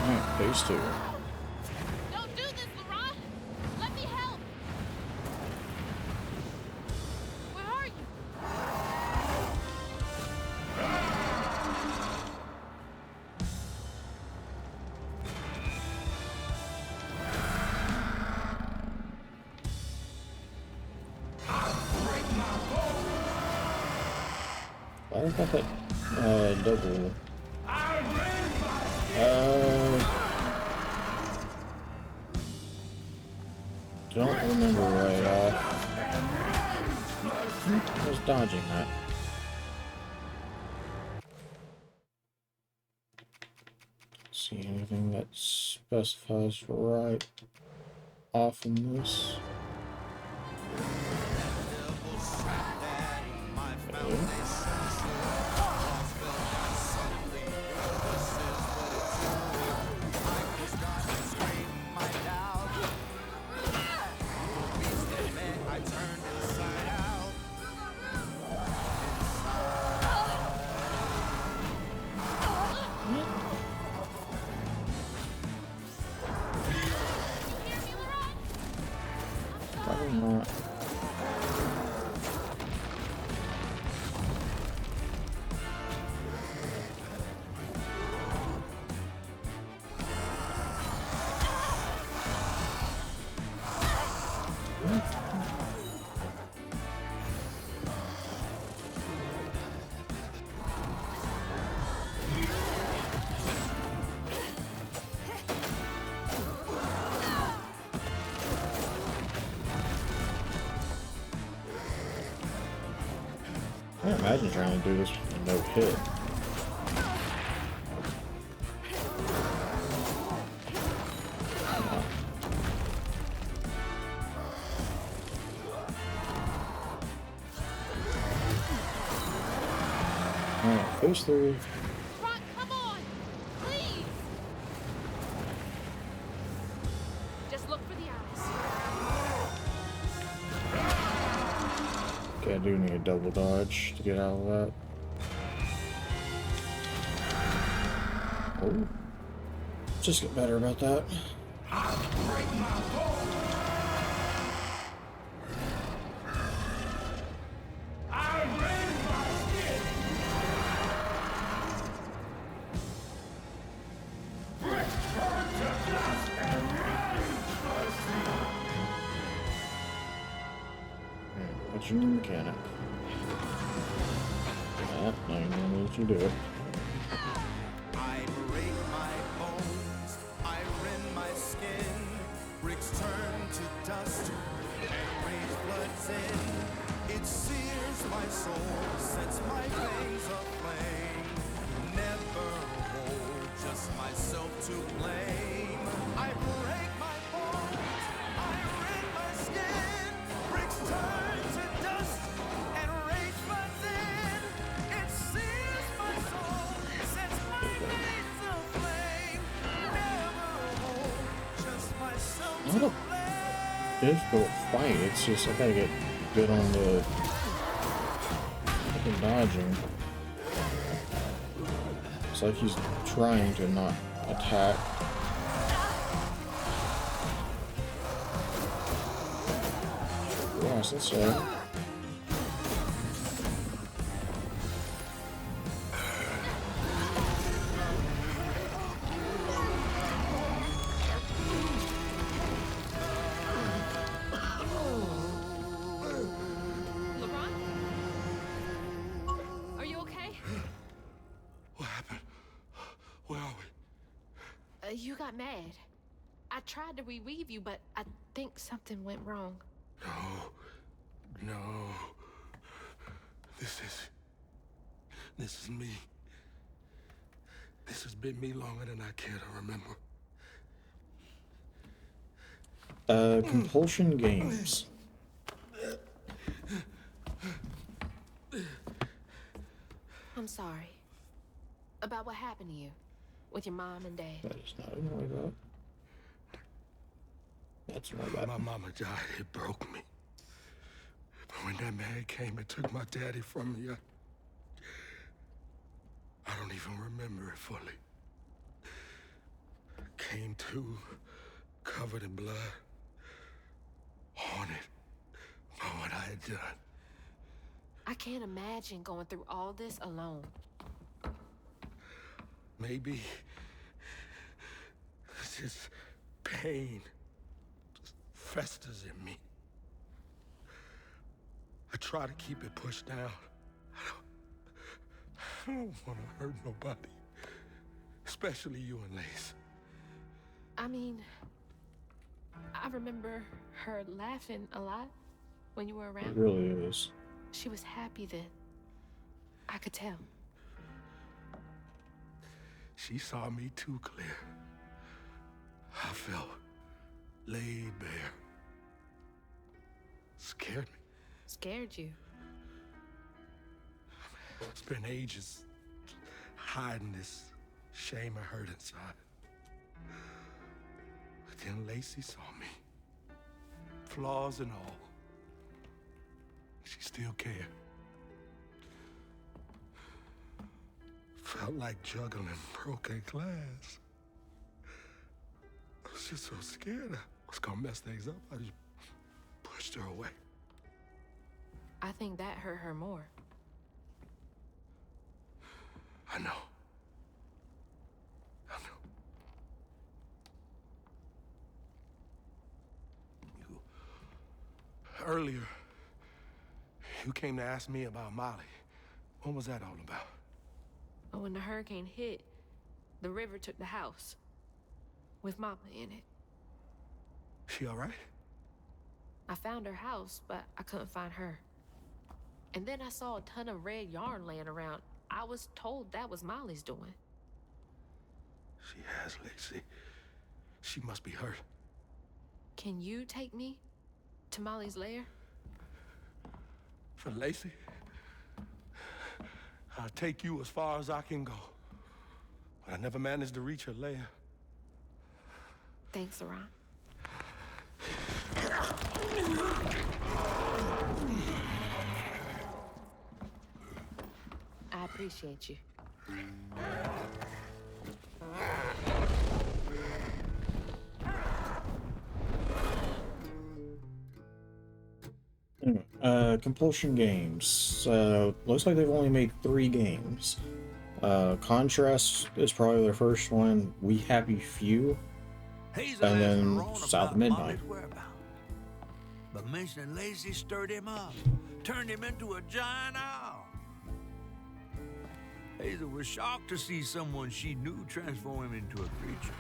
Alright, phase 2. Don't do this, Laurent! Let me help! Where are you? Why do I got that double? Don't remember right off. I was dodging that. See anything that specifies right off in this? Probably not. I can't imagine trying to do this with no hit. Alright, phase 3. Ron, come on! Please! Just look for the eyes. Okay, I do need a double dodge to get out of that. Oh. Just get better about that. What's your new mechanic? Yeah, now you know what you do it. I break my bones, I rend my skin, bricks turn to dust, and rage floods in. It sears my soul, sets my veins aflame. Never hold just myself to blame. I break my bones, I rend my skin, bricks turn to dust, and rage floods in. It sears my soul, sets my veins aflame. Never hold just myself to Not a blame. difficult fight, it's just I gotta get good on the fucking dodging. It's like he's trying to not attack. Yes, that's right. You got mad. I tried to reweave you, but I think something went wrong. No. This is me. This has been me longer than I care to remember. Compulsion games. I'm sorry. About what happened to you with your mom and dad. That is not annoy that. That's more bad. My mama died. It broke me. But when that man came and took my daddy from me, I don't even remember it fully. Came to, covered in blood, haunted by what I had done. I can't imagine going through all this alone. Maybe this pain just festers in me. I try to keep it pushed down. I don't want to hurt nobody, especially you and Lace. I mean, I remember her laughing a lot when you were It around. really is. She was happy then. I could tell. She saw me too clear. I felt laid bare. Scared me. Scared you. It's been ages hiding this shame and hurt inside. But then Lacey saw me. Flaws and all. She still cared. Felt like juggling broken glass. I was just so scared I was gonna mess things up. I just pushed her away. I think that hurt her more. I know. Earlier, you came to ask me about Molly. What was that all about? When the hurricane hit, the river took the house. With Mama in it. She all right? I found her house, but I couldn't find her. And then I saw a ton of red yarn laying around. I was told that was Molly's doing. She has, Lacey. She must be hurt. Can you take me to Molly's lair? For Lacey? I'll take you as far as I can go. But I never managed to reach her lair. Thanks, Laurent. I appreciate you. Compulsion games. Looks like they've only made 3 games. Contrast is probably their first one. We Happy Few. And then South of Midnight. But mentioning Lacey stirred him up, turned him into a giant owl. Hazel was shocked to see someone she knew transform him into a creature.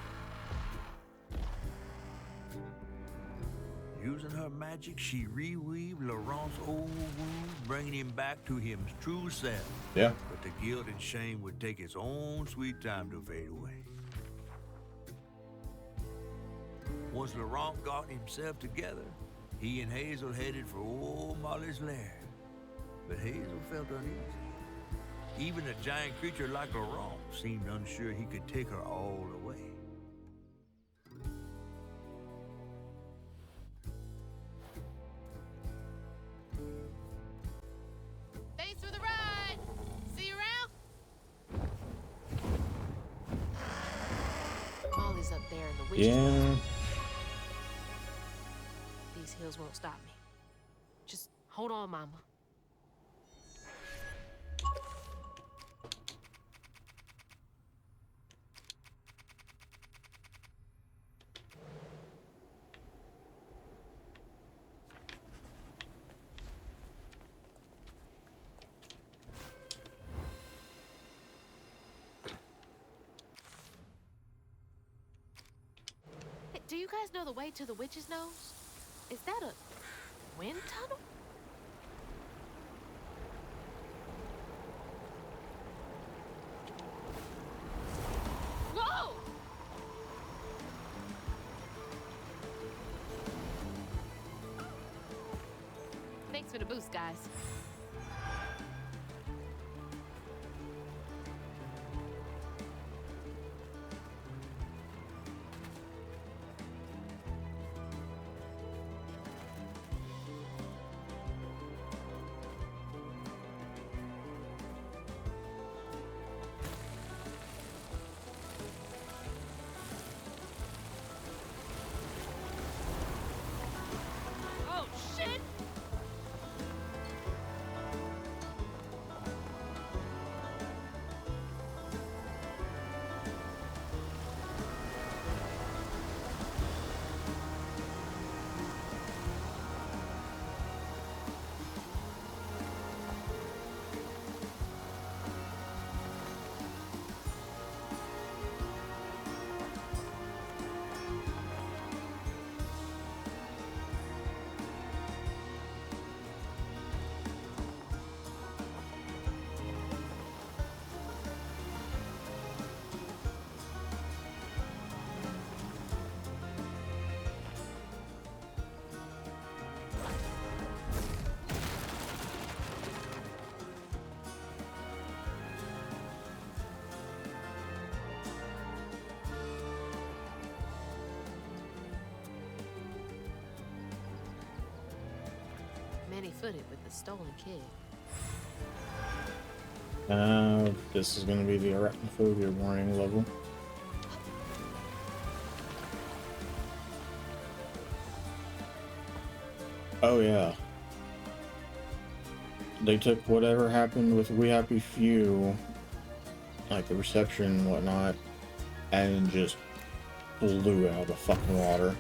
Using her magic, she reweaved Laurent's old wounds, bringing him back to his true self. Yeah. But the guilt and shame would take its own sweet time to fade away. Once Laurent got himself together, he and Hazel headed for old Molly's lair. But Hazel felt uneasy. Even a giant creature like Laurent seemed unsure he could take her all away. Thanks for the ride! See you around? Molly's up there in the witch's Yeah. These hills won't stop me. Just hold on, Mama. guys know the way to the witch's nose? Is that a wind tunnel? Whoa! Thanks for the boost, guys. Oh, shit! Many-footed with the stolen kid. This is gonna be the arachnophobia warning level. Oh yeah. They took whatever happened with We Happy Few, like the reception and whatnot, and just blew it out of the fucking water.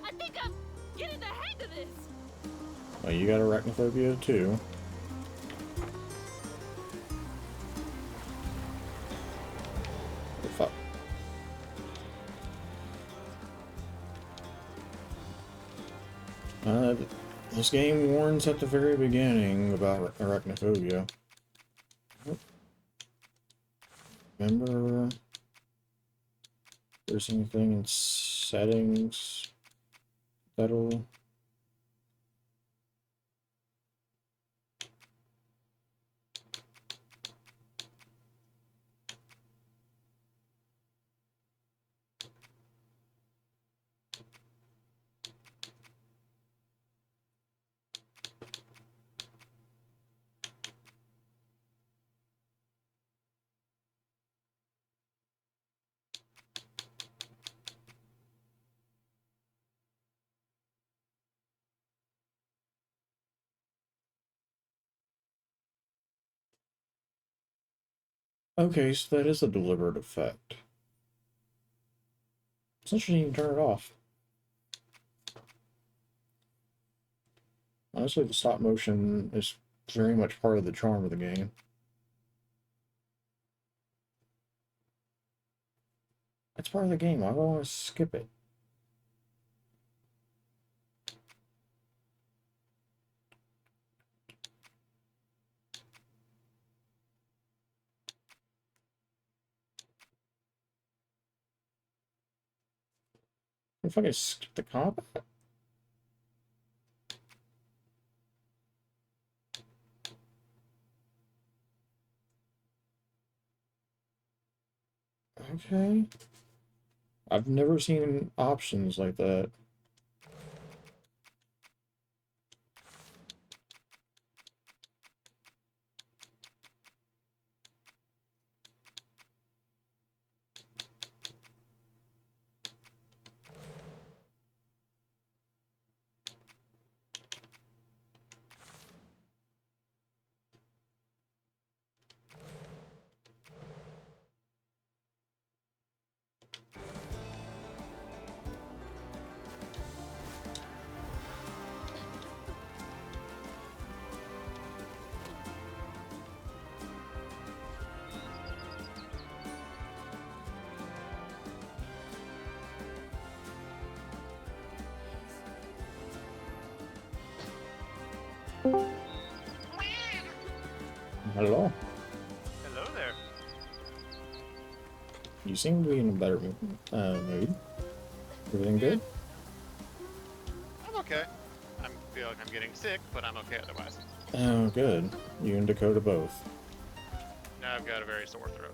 I think I'm getting the hang of this. Well, you got arachnophobia too. Oh, fuck. This game warns at the very beginning about arachnophobia. Remember, there's anything in settings that'll... Okay, so that is a deliberate effect. It's interesting you can turn it off. Honestly, the stop motion is very much part of the charm of the game. It's part of the game. Why would I want to skip it? If I could skip the combat? Okay. I've never seen options like that. Hello. Hello there. You seem to be in a better mood. Everything good? I'm okay. I feel like I'm getting sick, but I'm okay otherwise. Oh, good. You and Dakota both. Now I've got a very sore throat.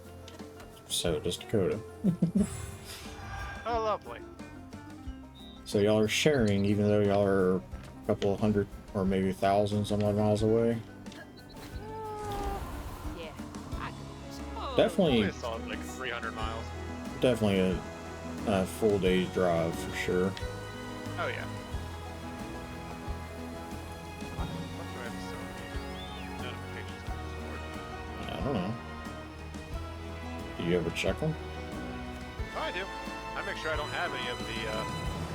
So does Dakota. Oh, lovely. So y'all are sharing, even though y'all are a couple of hundred or maybe 1,000 some odd miles away. Yeah, I Definitely, Probably a solid like 300 miles. definitely a full day's drive for sure. Oh yeah. What do I have so many notifications on this board? I don't know. Do you ever check them? Oh, I do. I make sure I don't have any of the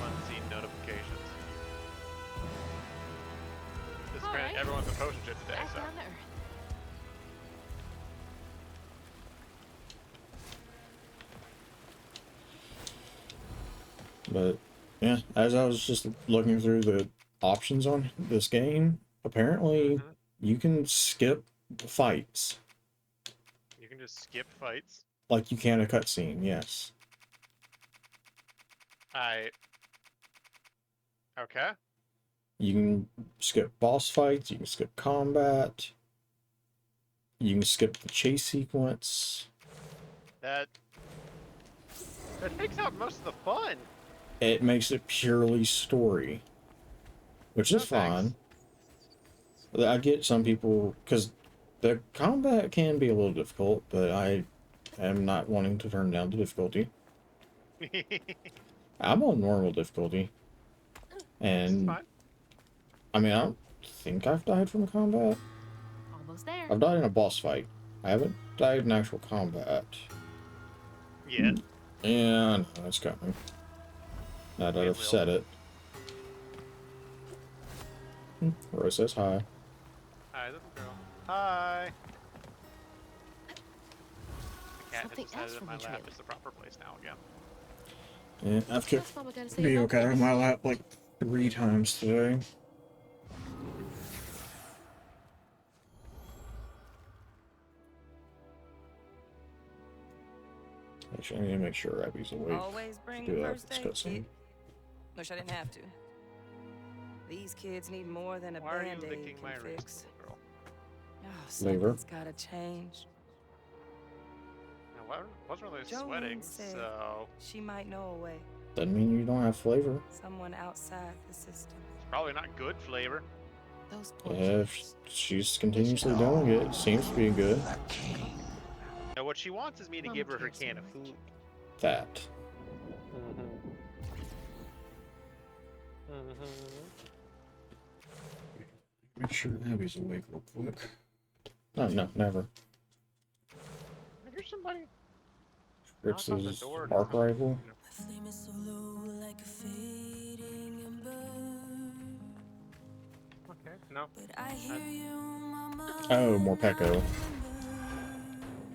unseen notifications. This is Alright. everyone's a potion chip today, back so. down to earth. But yeah, as I was just looking through the options on this game, apparently you can skip the fights You can just skip fights. like you can a cutscene. Yes. Okay. You can skip boss fights, you can skip combat, you can skip the chase sequence. That takes out most of the fun. It makes it purely story, which is No thanks. fine. I get some people, because the combat can be a little difficult, but I am not wanting to turn down the difficulty. I'm on normal difficulty. And, Fine. I mean, I don't think I've died from combat. Almost there. I've died in a boss fight. I haven't died in actual combat. Yeah. Yeah, no, it's coming. Now that I've said it. Rose says hi. Hi, little girl. Hi. The cat Something has else decided that for my me, lap Trailer. is the proper place now again. Yeah, I've kept What's Mama gotta say be about okay this? on my lap like 3 times today. Actually, I need to make sure Abby's awake. Always bring Do the that first aid discussing. kit. Wish I didn't have to. These kids need more than a Why are you band-aid licking my can wrist, fix. little girl? Oh, Flavor. something's gotta change. I wasn't really Jolene sweating, said so she might know a way. Doesn't mean you don't have flavor. Someone outside the system. it's probably not good flavor. Those poor If kids. she's continuously doing it, it seems to be good. Now, what she wants is me to Mama give her her cares so can of much. food. That. Make sure Abby's awake real quick. No, no, never. Here's somebody. Fritz's Knock on the door. arc rifle. Flame is so low, like a fading ember. Okay, no. But I hear you, mama. Oh, more Pecco.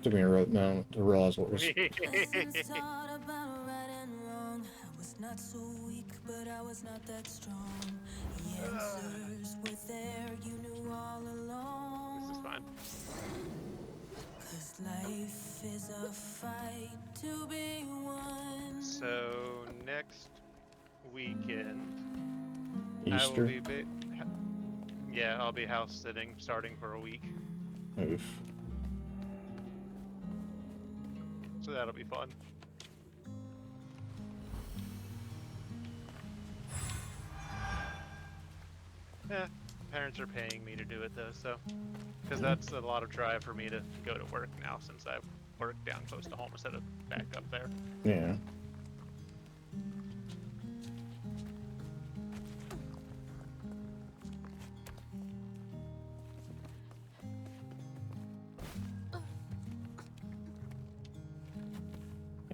Took me to realize what was. Lessons taught about right and wrong. I was not so weak, but I was not that strong. The answers were there, you knew all along. This is fine. 'Cause life is a fight to be won. So, next weekend, I will Easter. be yeah, I'll be house sitting starting for a week. Oof. So that'll be fun. Yeah, parents are paying me to do it though, so because that's a lot of drive for me to go to work now since I work down close to home instead of back up there. Yeah.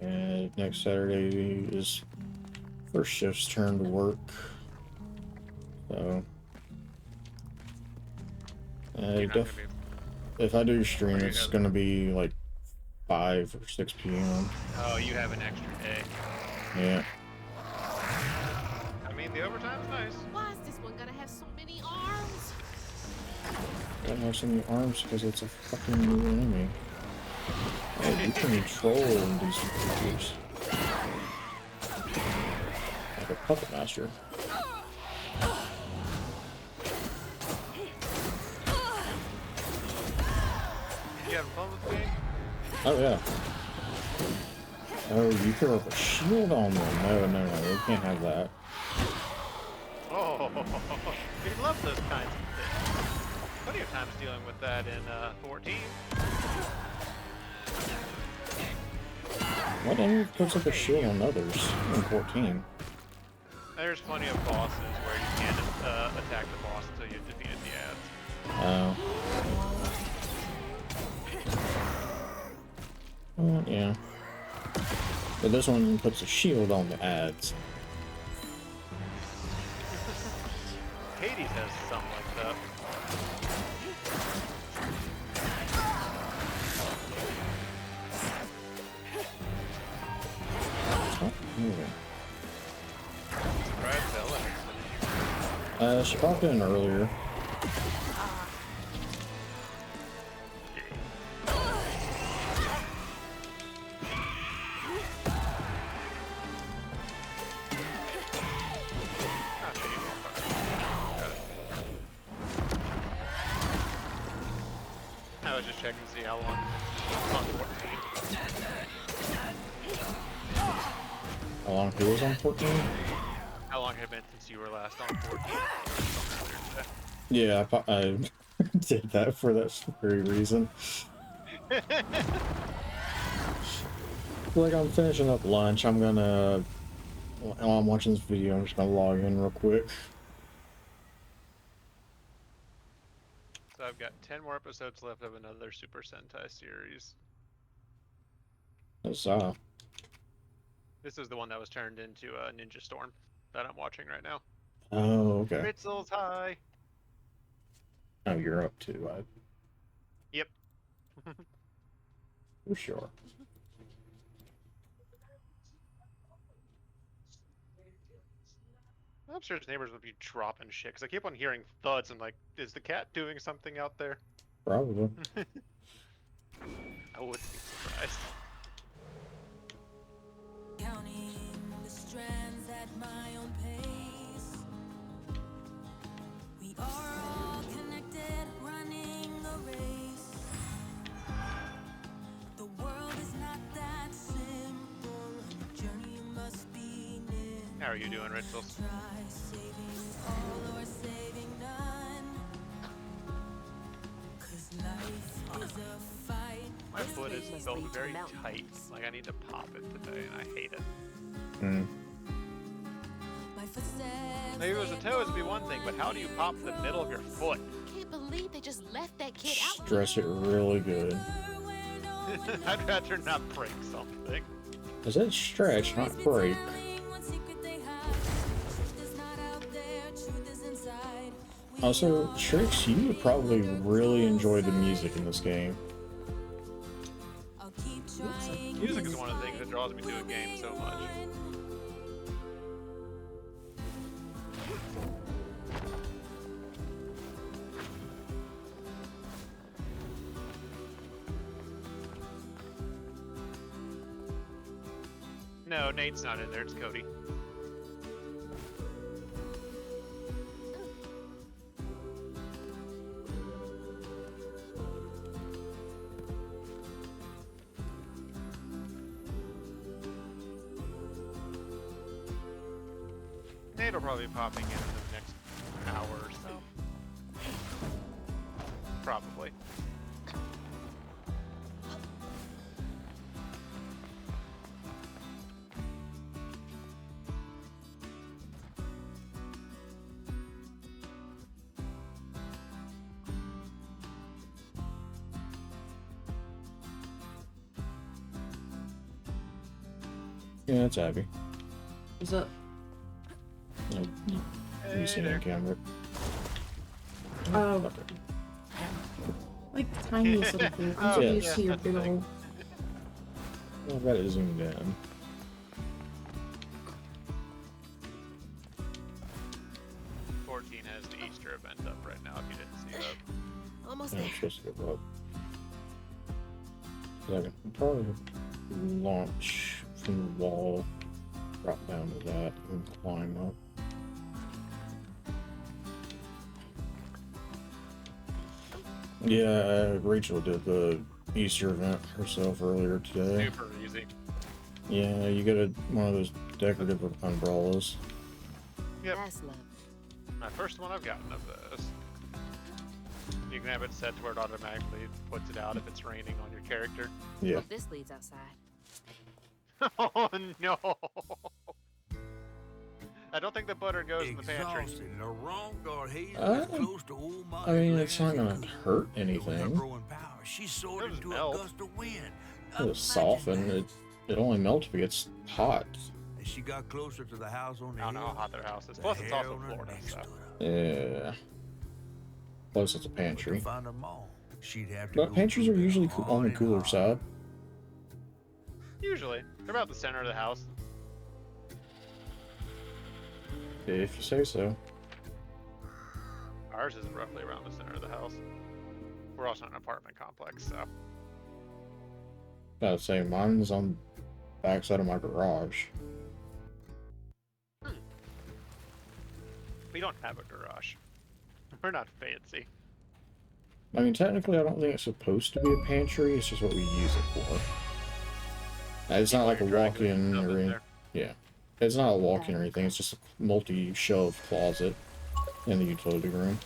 And next Saturday is first shift's turn to work. So, You're not gonna if I do stream, Or you it's have- gonna be like 5 or 6 p.m. Oh, you have an extra day. Yeah. I mean, the overtime's nice. Why is this one gonna have so many arms? Don't have so many arms because it's a fucking new enemy. Oh, you can control these creatures. Like a puppet master. You having fun with the game? Oh yeah. Oh, you throw up a shield on them. No, no, no, we can't have that. Oh, we love those kinds of things. Plenty of times dealing with that in 14. What enemy puts up a shield on others in 14? There's plenty of bosses where you can't attack the boss until you've defeated the ads. Oh. Well, yeah. But this one puts a shield on the ads. Hades has something like that. Stop moving. Surprise, Bella. She popped in earlier. I was just checking to see how long on 14. How long who was on 14? How long had it been since you were last on 14? Yeah, I did that for that very reason. Like, I'm finishing up lunch, I'm gonna... While I'm watching this video, I'm just gonna log in real quick. So I've got 10 more episodes left of another Super Sentai series. Huzzah. This is the one that was turned into a Ninja Storm that I'm watching right now. Oh, okay. Ritzel's high. Oh, you're up too. Yep. For sure. I'm sure his neighbors would be dropping shit because I keep on hearing thuds and like, is the cat doing something out there? Probably. I wouldn't be surprised. Counting the strands at my own pace. We are all connected, running a race. The world is not that simple. A journey must be near. How are you doing, Ritzels? Try saving all or saving none. 'Cause life is a fight. My foot is felt very tight. Like I need to pop it today, and I hate it. Maybe if it was a toe, it'd be one thing, but how do you pop the middle of your foot? Can't believe they just left that kid out. Stress it really good. I'd rather not break something. Is that stretch, not break? Also, Trix, you would probably really enjoy the music in this game. Music is one of the things that draws me to a game so much. No, Nate's not in there, it's Cody. Nate'll probably be popping in the next hour or so. Probably. Yeah, that's Abby. What's up? You see on camera. Oh. Like tiniest little thing. I'm so used to your big old. Well, I've got it zoomed in. Has the Easter event up right now if you didn't see that. Almost Yeah, there. I'm supposed to go up. So I can probably launch from the wall, drop down to that, and climb up. Yeah, Rachel did the Easter event herself earlier today. Super easy. Yeah, you get one of those decorative umbrellas. Yep. That's love. My first one I've gotten of those. You can have it set to where it automatically puts it out if it's raining on your character. Yeah. Hope this leads outside. Oh no! I don't think the butter goes in the pantry. Exhausted, the wrong guard hazed Uh, as close to old Molly I mean, Blair it's not as he gonna could. hurt But with her anything. growing power, she soared It was into melt. a gust of wind. It'll soften. It only melts if it gets hot. As she got closer to the house on the I don't know hill, how hot their house is. the Plus, it's hair also on her Florida, neck so. stood up. Yeah. Plus, it's a But pantry. to find them all, she'd have to But go pantries through are the usually hard on the and cooler hard. side. Usually, they're about the center of the house. If you say so. Ours is roughly around the center of the house. We're also in an apartment complex, so. I would say mine's on the backside of my garage. We don't have a garage. We're not fancy. I mean, technically, I don't think it's supposed to be a pantry. It's just what we use it for. It's not like a walk-in or anything. Yeah. It's not a walk-in or anything. It's just a multi-shelf closet in the utility room.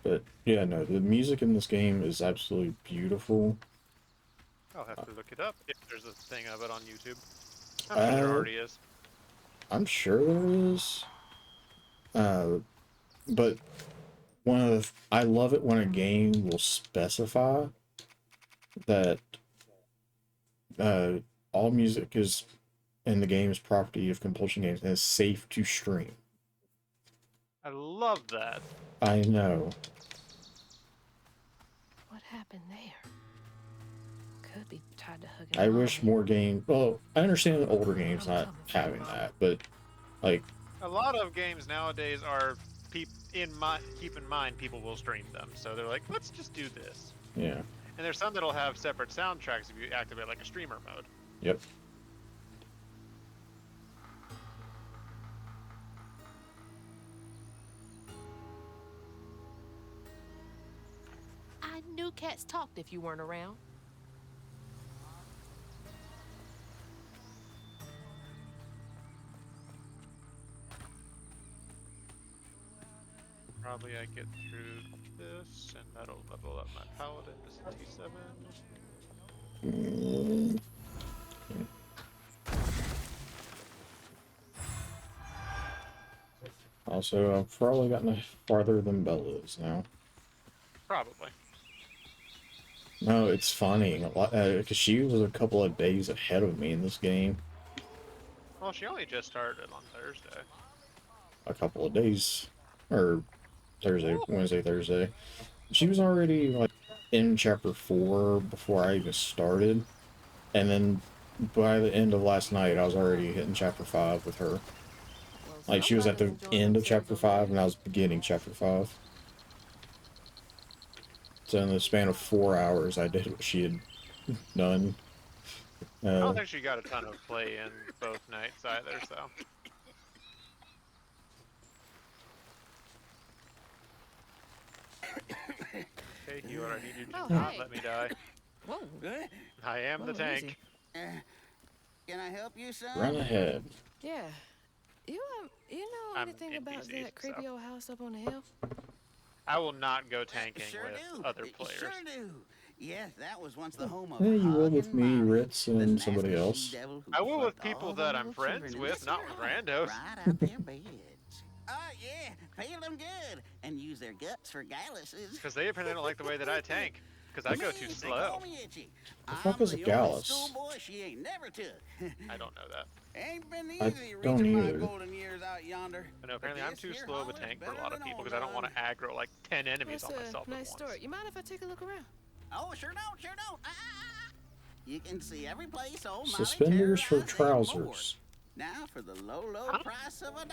But yeah, no, the music in this game is absolutely beautiful. I'll have to look it up if there's a thing of it on YouTube. I'm sure there already is. I'm sure there is. But I love it when a game will specify that all music is in the game is property of Compulsion Games and is safe to stream. I love that. I know. What happened there? Could be tied to Hug. I wish more games. Well, I understand the older games not having that, but like, A lot of games nowadays are keep in mind people will stream them, so they're like, let's just do this. yeah, And there's some that'll have separate soundtracks if you activate like a streamer mode. yep. I knew cats talked if you weren't around. Probably I get through this, and that'll level up my paladin to T7. Also, I've probably gotten farther than Bella is now. Probably. No, it's funny, because she was a couple of days ahead of me in this game. Well, she only just started on Thursday. A couple of days, or Thursday, Wednesday, Thursday. She was already like in chapter 4 before I even started, and then by the end of last night, I was already hitting chapter 5 with her. Like she was at the end of chapter 5, and I was beginning chapter 5. So in the span of 4 hours, I did what she had done. I don't think she got a ton of play in both nights either, so. Okay, healer, I need you to not let me die. Whoa. Good. I am the Whoa, tank. Can I help you, son? Run ahead. Yeah. You know I'm anything about NPC, that creepy so. old house up on the hill? I will not go tanking Sure with do. other players. Sure do. Yes, that was once the home of Yeah, you will Hog with and me, Molly, Ritz, the and nasty somebody else. she-devil who I will with fucked people all the that I'm little friends children in with, this not with yard, randos. Right out their beds. Oh yeah, peel them good and use their guts for galluses. Because they apparently don't like the way that I tank. because I go too They call slow. me Itchy. The fuck I'm is a the only Gallus? schoolboy she ain't never took. I don't know that. Ain't been I easy don't reaching my either. golden years out yonder. I know apparently But I'm this too here slow of a holler's tank for a better lot of than people because I don't want to Oregon. aggro like 10 enemies That's on a myself nice at store. once. You mind if I take a look around? Oh, sure don't, sure don't. You can see every place old Molly Suspenders for terrorized and more. trousers. Now for the low price of $1.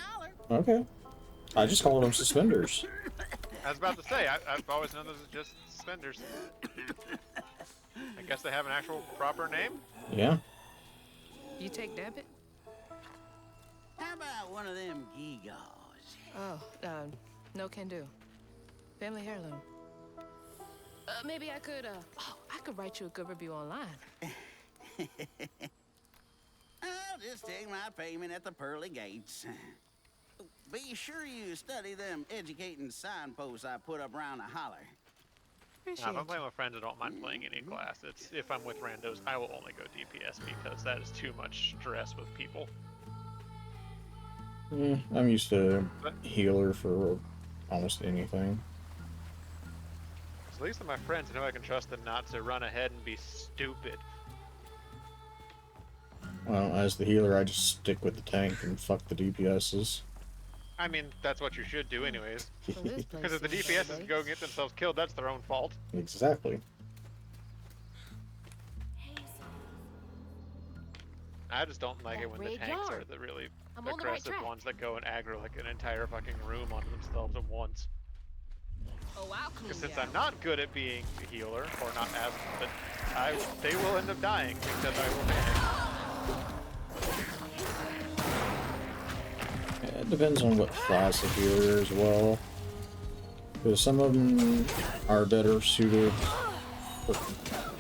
Okay. I just called them suspenders. I was about to say, I've always known those as just suspenders. I guess they have an actual proper name? Yeah. You take debit? How about one of them gewgaws? Oh, no can do. Family heirloom. Maybe I could, I could write you a good review online. I'll just take my payment at the pearly gates. Be sure you study them educating signposts I put up around the holler. If I'm playing with friends, I don't mind playing any class. It's if I'm with randos, I will only go DPS because that is too much stress with people. I'm used to healer for almost anything. At least with my friends, I know I can trust them not to run ahead and be stupid. Well, as the healer, I just stick with the tank and fuck the DPSs. I mean, that's what you should do anyways. Because if the DPSs go get themselves killed, that's their own fault. Exactly. I just don't like it when the tanks are the really aggressive ones that go and aggro like an entire fucking room onto themselves at once. Oh, I'll clean Because since you I'm out. not good at being a healer, or not as, but they will end up dying because I will panic. Yeah, it depends on what class of healer as well. Because some of them are better suited for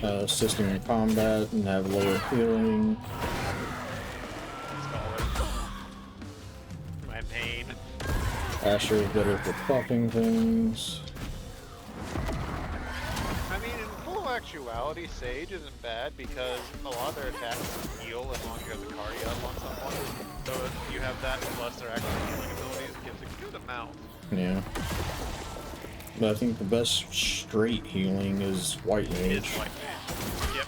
assisting in combat and have lower healing. My pain. Asher is better for buffing things. I mean, in full actuality, Sage isn't bad because a lot of their attacks heal as long as you have the cardio up on someone. So if you have that plus their actual healing abilities, it gives a good amount. Yeah. But I think the best straight healing is White Mage. White Mage. Yep.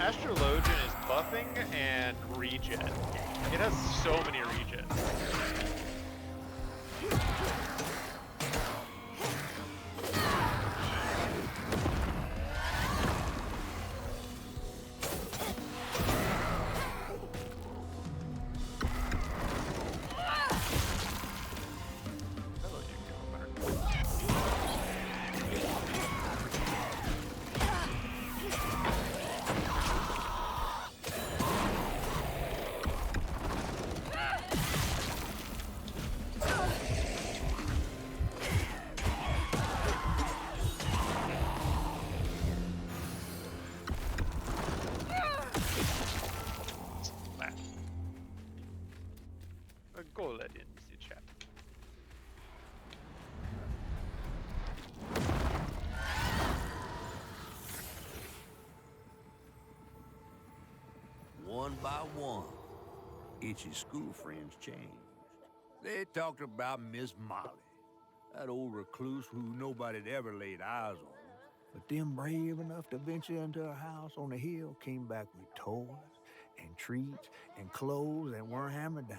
Astrologian is buffing and regen. It has so many regens. Go let in the chat. One by one, Itchy's school friends changed. They talked about Miss Molly, that old recluse who nobody'd ever laid eyes on. But them brave enough to venture into her house on the hill came back with toys and treats and clothes that weren't hammered down.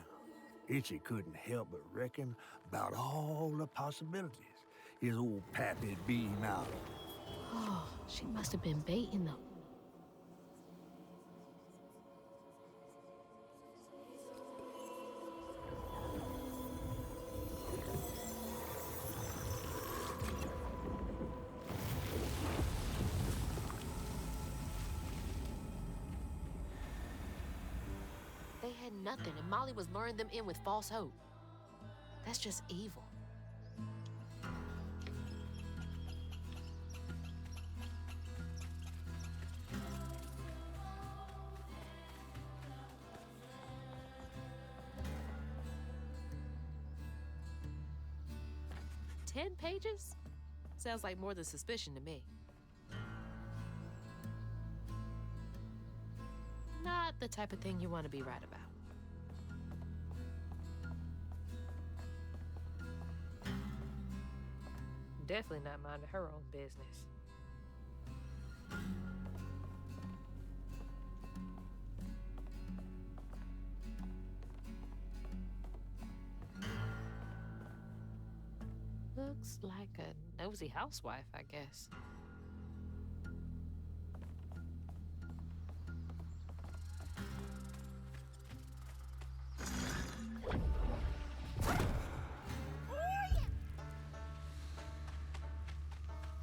Itchy couldn't help but reckon about all the possibilities his old pappy'd beat him out of. Oh, she must have been baiting them. They had nothing, and Molly was luring them in with false hope. That's just evil. "10 pages? Sounds like more than suspicion to me. Not the type of thing you want to be right about. definitely not minding her own business. Looks like a nosy housewife, I guess.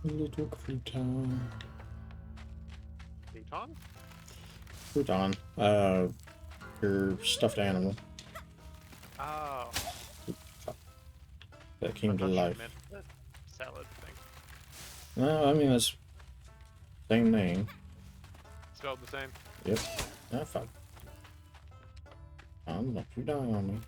Little crouton. Crouton? Crouton. Your stuffed animal Oh. that came to I thought you life. meant the salad thing. No, I mean that's same name. Spelled the same? Yep. Ah, fuck. Don't you die on me.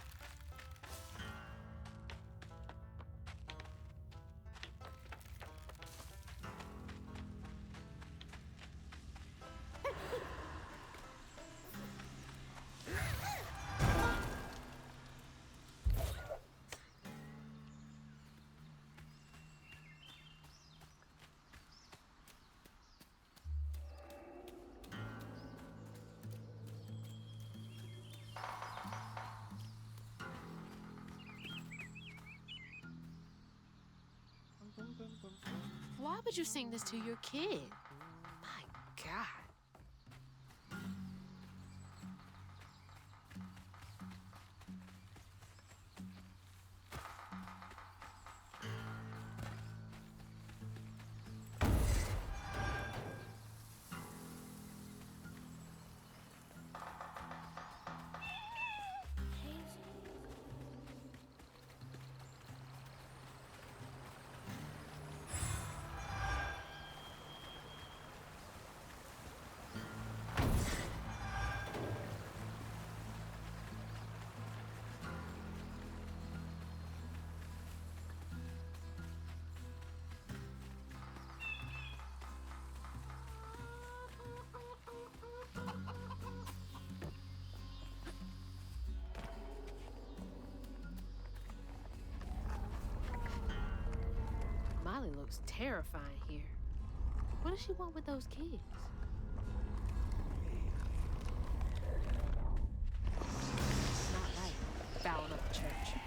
Why would you sing this to your kid? My God. Molly looks terrifying here. What does she want with those kids? Not right. Fouling up the church.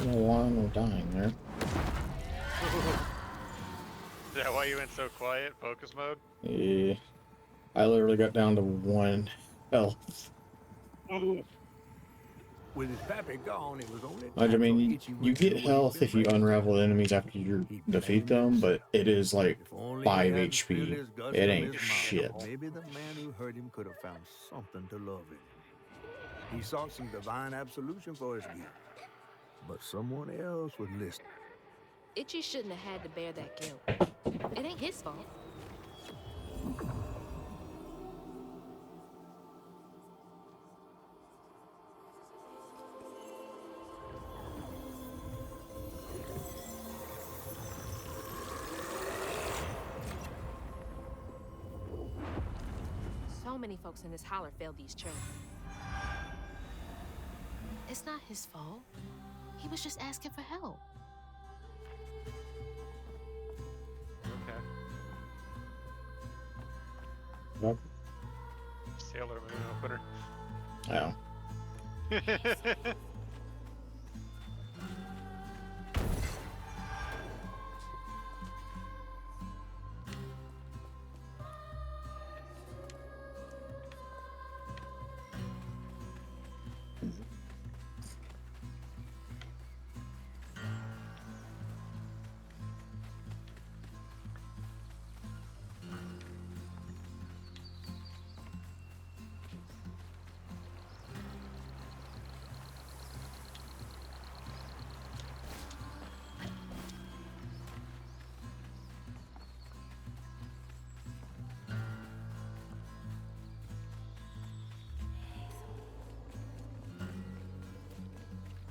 don't know why I'm dying there. Is that why you went so quiet? Focus mode? Yeah. I literally got down to 1 health. With his pappy gone, it was only I mean, you get health if you unravel enemies after you defeat them, but it is like 5 HP. It ain't shit. Maybe the man who hurt him could have found something to love in him. He sought some divine absolution for his guilt, but someone else was listening. Itchy shouldn't have had to bear that guilt. It ain't his fault. So many folks in this holler failed these children. It's not his fault. He was just asking for help. Okay. Yep. Sailor Moon opener. Oh.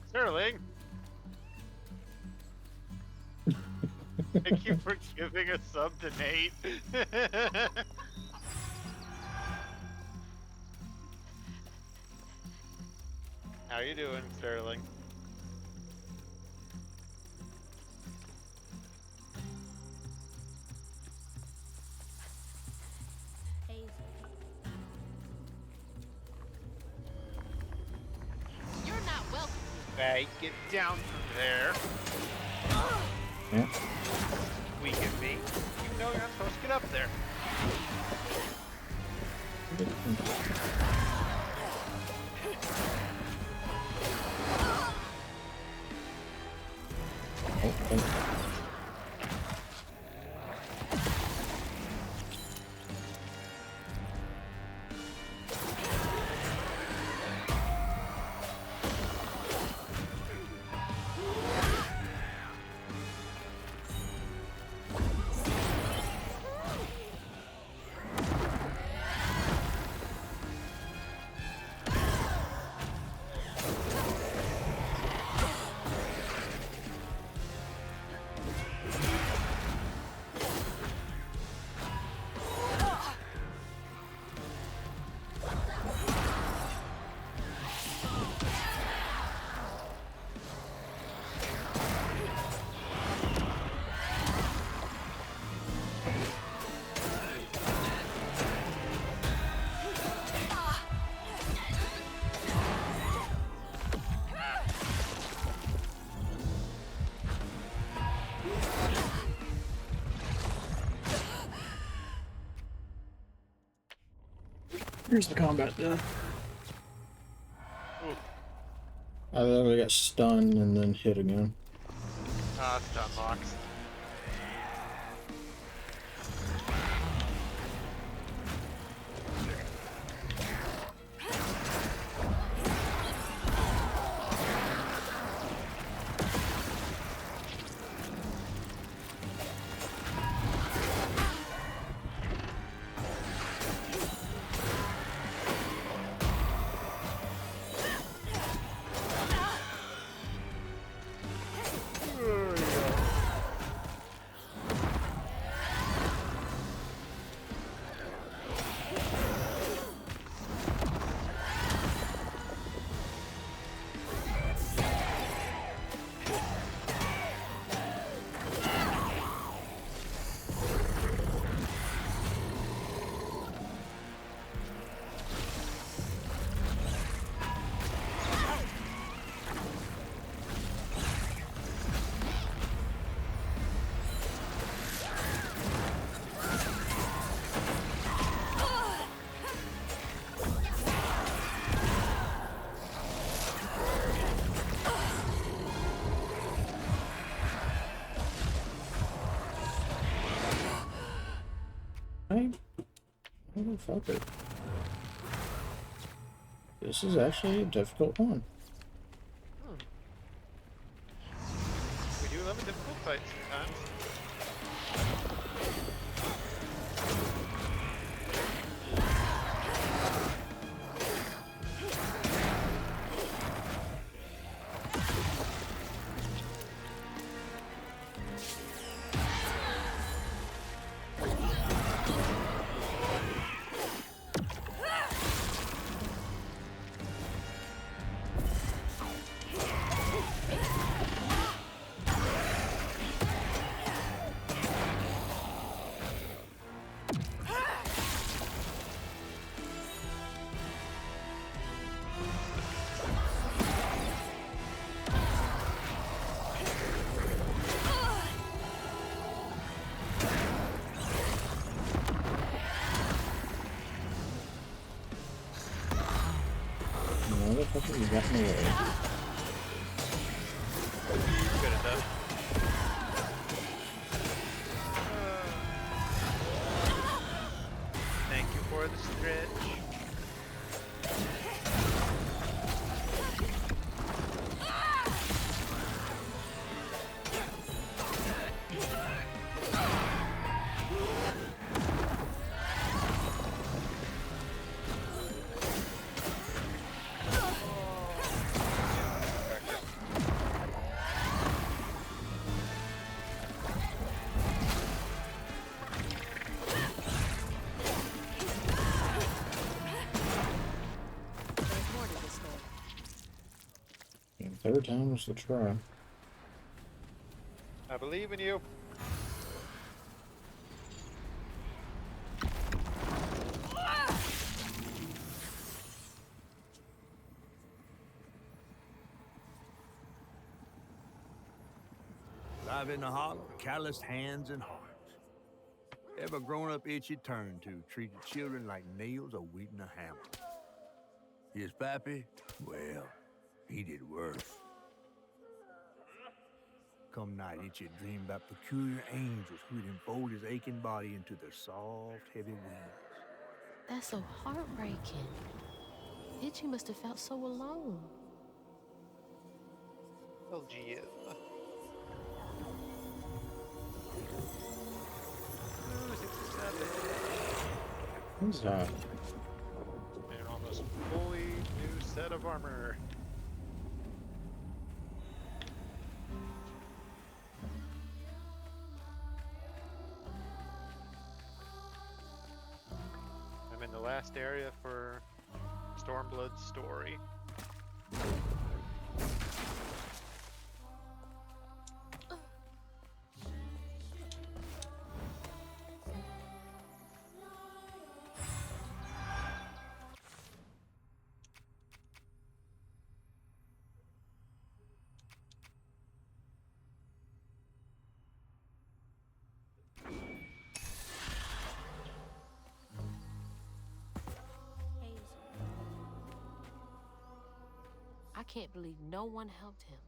Sterling! Thank you for giving a sub to Nate. How you doing, Sterling? You're not welcome. Hey, get down from there. Yeah. Weaken me. You know you're not supposed to get up there. Here's the combat death. I literally got stunned and then hit again. Stun box. Motherfucker. This is actually a difficult one. We do have a difficult fight sometimes. Motherfucker, you got me away. Good enough. Thank you for the stretch. Third time was the try. I believe in you. Live in the heart, calloused hands and hearts. Ever grown-up itch you turn to, treated children like nails or wheating a hammer. His pappy? Well, he did worse. Come night, itchy dream about peculiar angels who'd enfold his aching body into their soft, heavy wings. That's so heartbreaking. Itchy must have felt so alone. LGM. Who's that? An almost fully new set of armor. I'm in the last area for Stormblood's story. I can't believe no one helped him.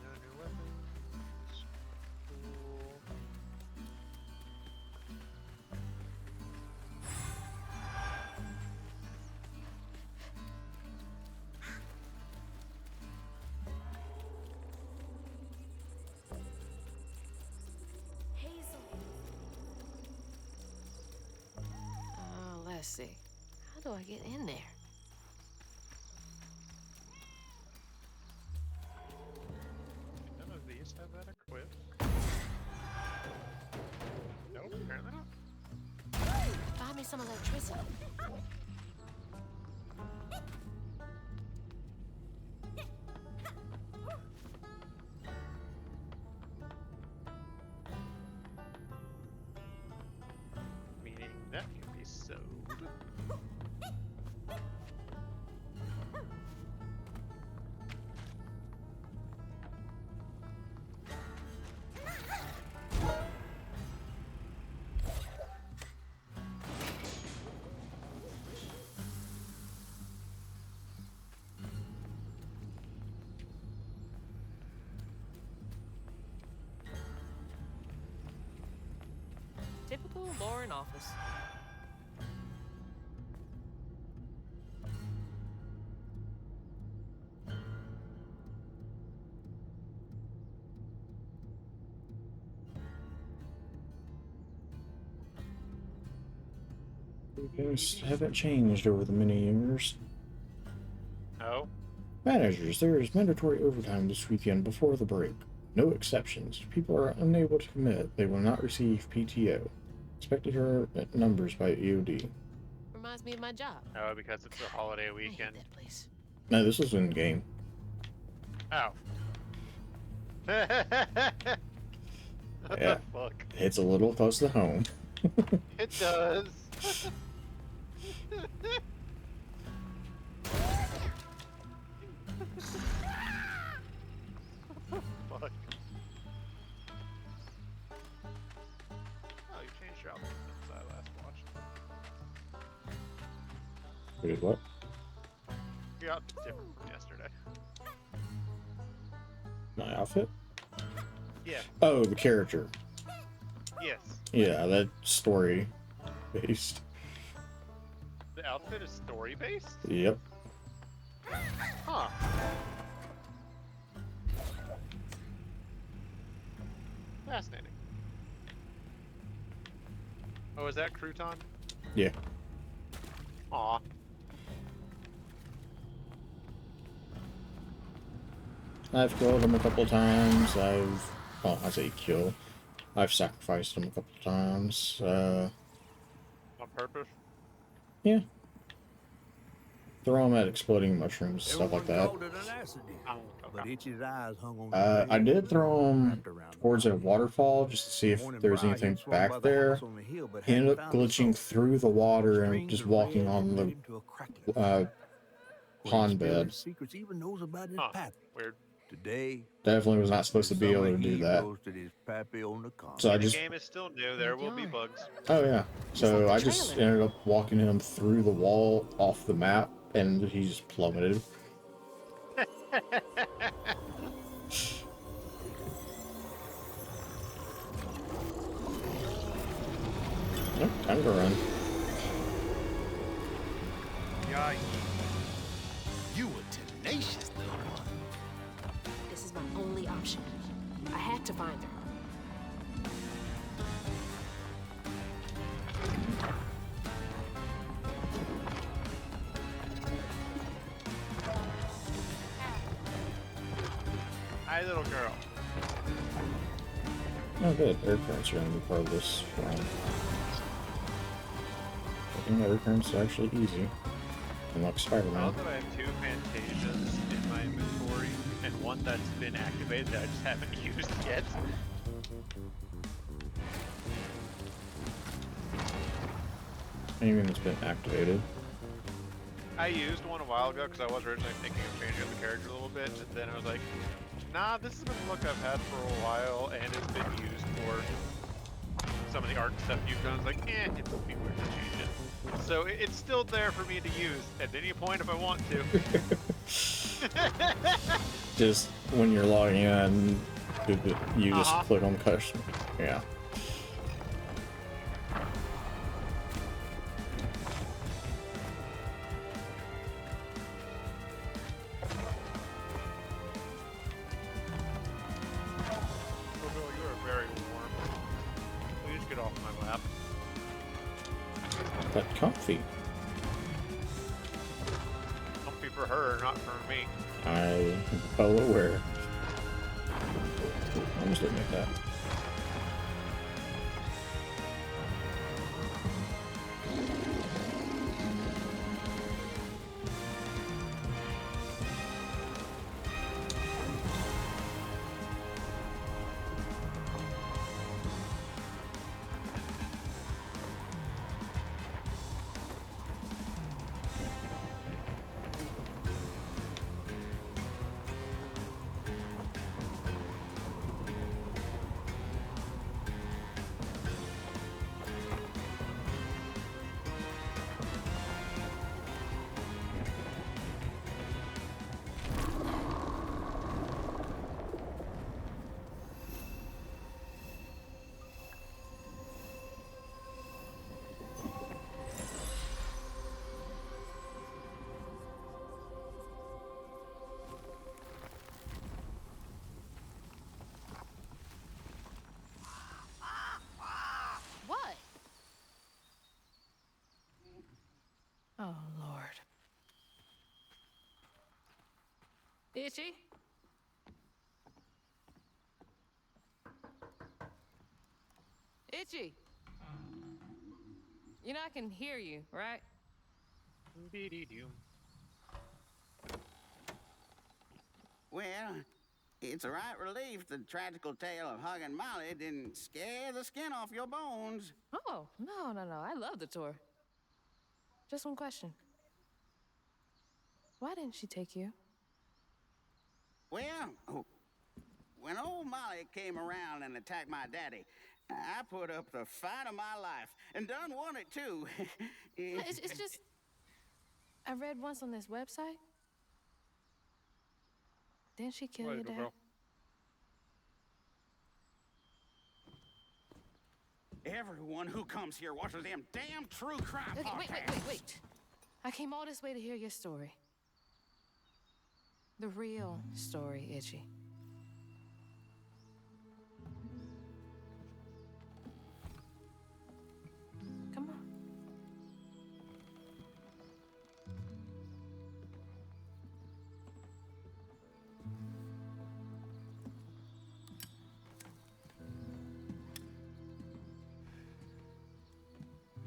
No new weapons. Cool. Oh, let's see. How do I get in there? None of these have that equipped. Nope, apparently not. Find me some electricity. Meaning that can be sewed. boring office. Things haven't changed over the many years. Oh? Managers, there is mandatory overtime this weekend before the break. No exceptions. If people are unable to commit, they will not receive PTO. Expected her numbers by EOD. Reminds me of my job. Oh, because it's a holiday weekend. I hate that place. No, this was in game. Oh. What Yeah. the fuck? It's a little close to home. It does. Fuck. Oh, you changed your outfit since I last watched. Wait, what? Your outfit's different from yesterday. My outfit? Yeah. Oh, the character. Yes. Yeah, that story based. The outfit is story based? Yep. Huh. Fascinating. Oh, is that Crouton? Yeah. Aw. I've killed him a couple times. Well, I say kill. I've sacrificed him a couple times. On purpose? Yeah. Throw him at exploding mushrooms, stuff like that. I did throw him towards a waterfall just to see if there was anything back there. He ended up glitching through the water and just walking on the pond bed. Huh. Weird. Today, Definitely was not supposed to be able to do that. So I The just, game is still new. There will be bugs. oh yeah. So I just ended up walking him through the wall off the map, and he just plummeted. Nope, time to run. Yikes. You were tenacious, little one. This is my only option. I had to find her. Hi, little girl. Oh good, air currents are gonna be part of this run. I think air currents are actually easy. Unlike Now Spider-Man. that I have 2 Fantasias in my inventory, and one that's been activated that I just haven't used yet. Anything that's been activated. I used one a while ago because I was originally thinking of changing up the character a little bit, and then I was like, nah, this has been a look I've had for a while, and it's been used for some of the art stuff you've done. I was like, it would be weird to change it. So it's still there for me to use at any point if I want to. Just when you're logging in, you just click on the custom. Yeah. Oh, Bill, you are very warm. Please get off my lap. But comfy. Comfy for her, not for me. I'm well aware. Almost didn't make that. Itchy? Itchy! You know I can hear you, right? Well, it's a right relief the tragical tale of Hug and Molly didn't scare the skin off your bones. Oh, no. I love the tour. Just one question. Why didn't she take you? Well, when old Molly came around and attacked my daddy, I put up the fight of my life and done won it too. It's just I read once on this website. Didn't she kill your dad? Everyone who comes here watches them damn true crime Okay, podcasts. wait. I came all this way to hear your story. The real story, Itchy. Come on.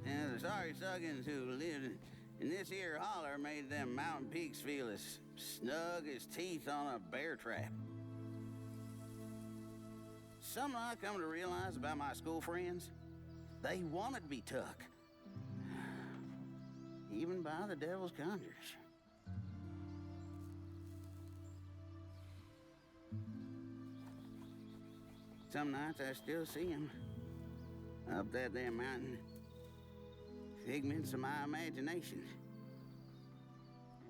And the sorry suggins who lived in this here holler made them mountain peaks feel as snug as teeth on a bear trap. Something I come to realize about my school friends, they wanted to be took. Even by the devil's conjures. Some nights I still see them up that damn mountain. Figments of my imagination.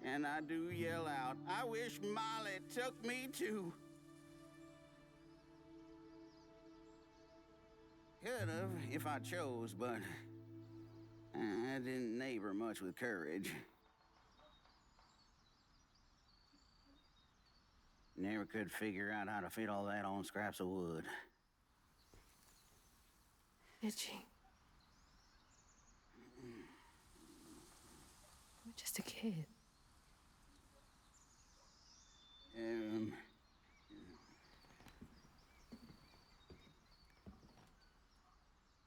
And I do yell out, I wish Molly took me too. Could have if I chose, but I didn't neighbor much with courage. Never could figure out how to fit all that on scraps of wood. Itchy. You're just a kid.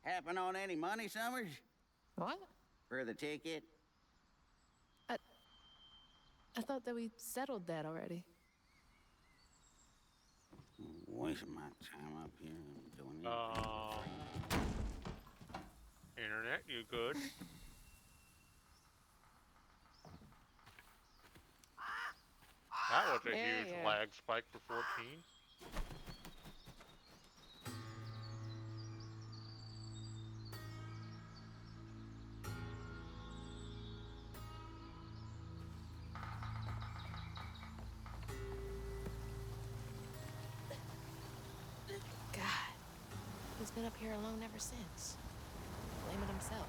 Happen on any money, Summers? What? For the ticket? I thought that we settled that already. Wasting my time up here doing Internet, you good? That was a huge lag spike for 14. God, he's been up here alone ever since. Blaming himself.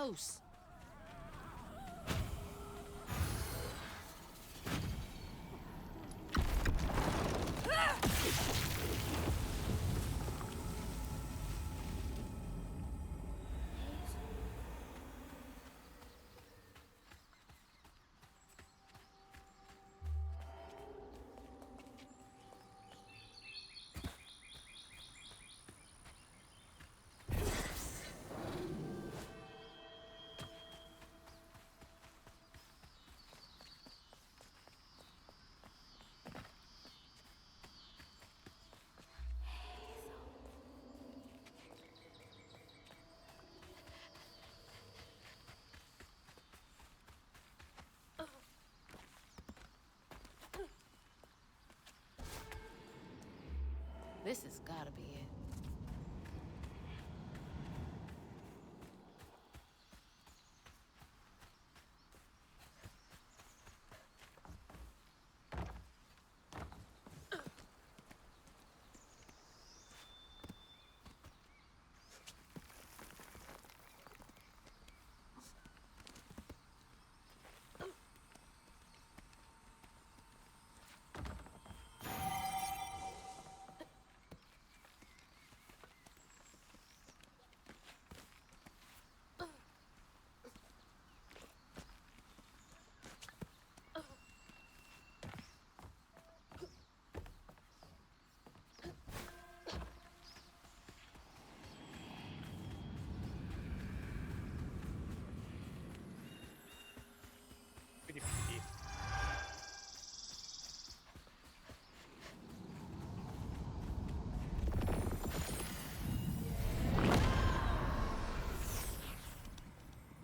close. This has gotta be it.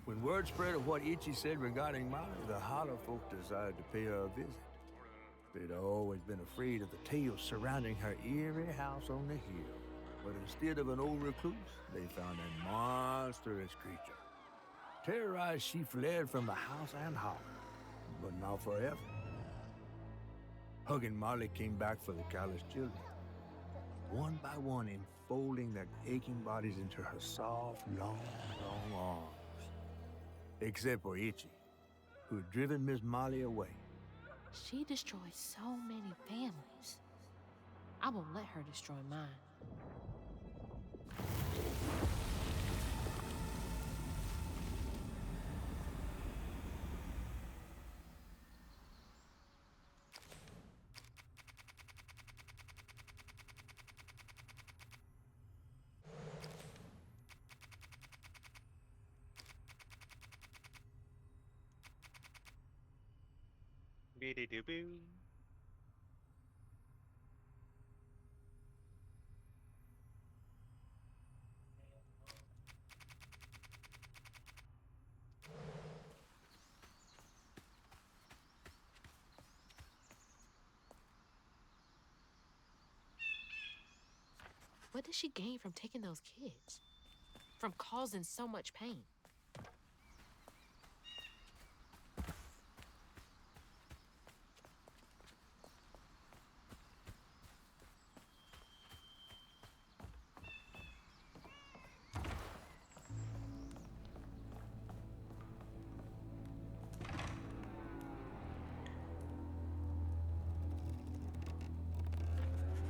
When word spread of what Itchy said regarding Molly, the Hollow folk decided to pay her a visit. They'd always been afraid of the tales surrounding her eerie house on the hill. But instead of an old recluse, they found a monstrous creature. Terrorized, she fled from the house and holler, but not forever. Hug and Molly came back for the callous children, one by one enfolding their aching bodies into her soft, long arms. Except for Itchy, who had driven Miss Molly away. She destroyed so many families. I won't let her destroy mine. Beady-doo-boo. What did she gain from taking those kids? From causing so much pain?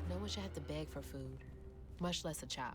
No one should have to beg for food, much less a child.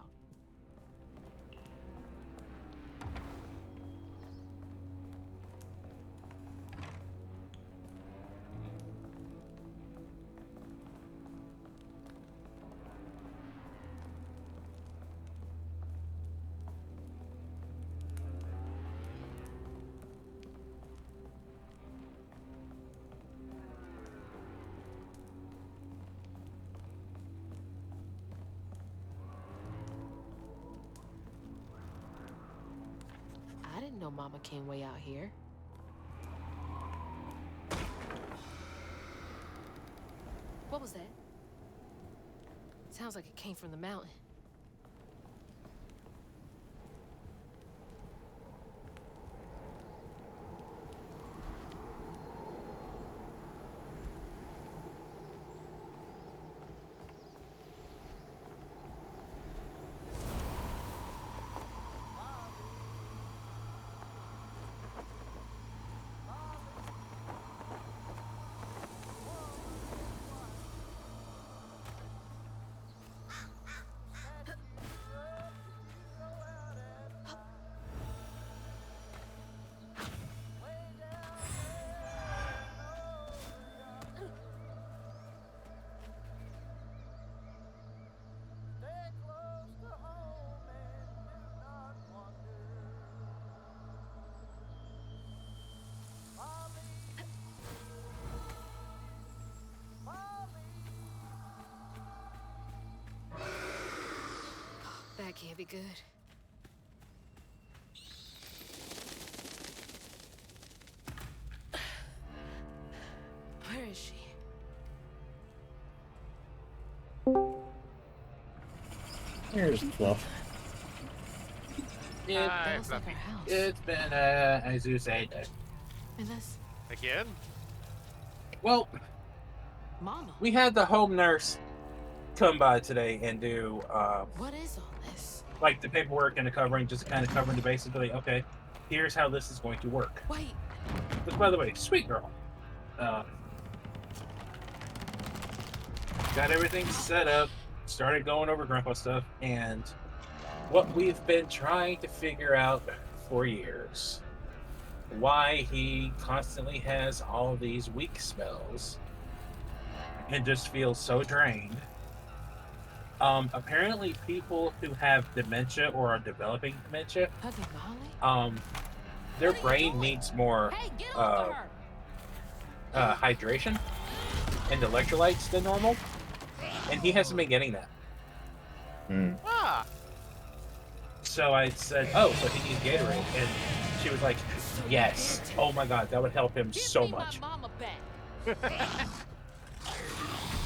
I didn't know Mama came way out here. What was that? Sounds like it came from the mountain. That can't be good. Where is she? Here's Fluff. That looks like our house. It's been as you say, And this Again? well, Mama. we had the home nurse come by today and do What is all this? like the paperwork and the covering, just kind of covering the bases. Like, okay, here's how this is going to work. Wait. Which, by the way, sweet girl. Got everything set up, started going over Grandpa stuff, and what we've been trying to figure out for years. Why he constantly has all these weak spells and just feels so drained. Apparently people who have dementia or are developing dementia, their brain needs more hydration and electrolytes than normal, and he hasn't been getting that. Ah. So I said, oh, so he needs Gatorade, and she was like, yes, oh my god, that would help him so much.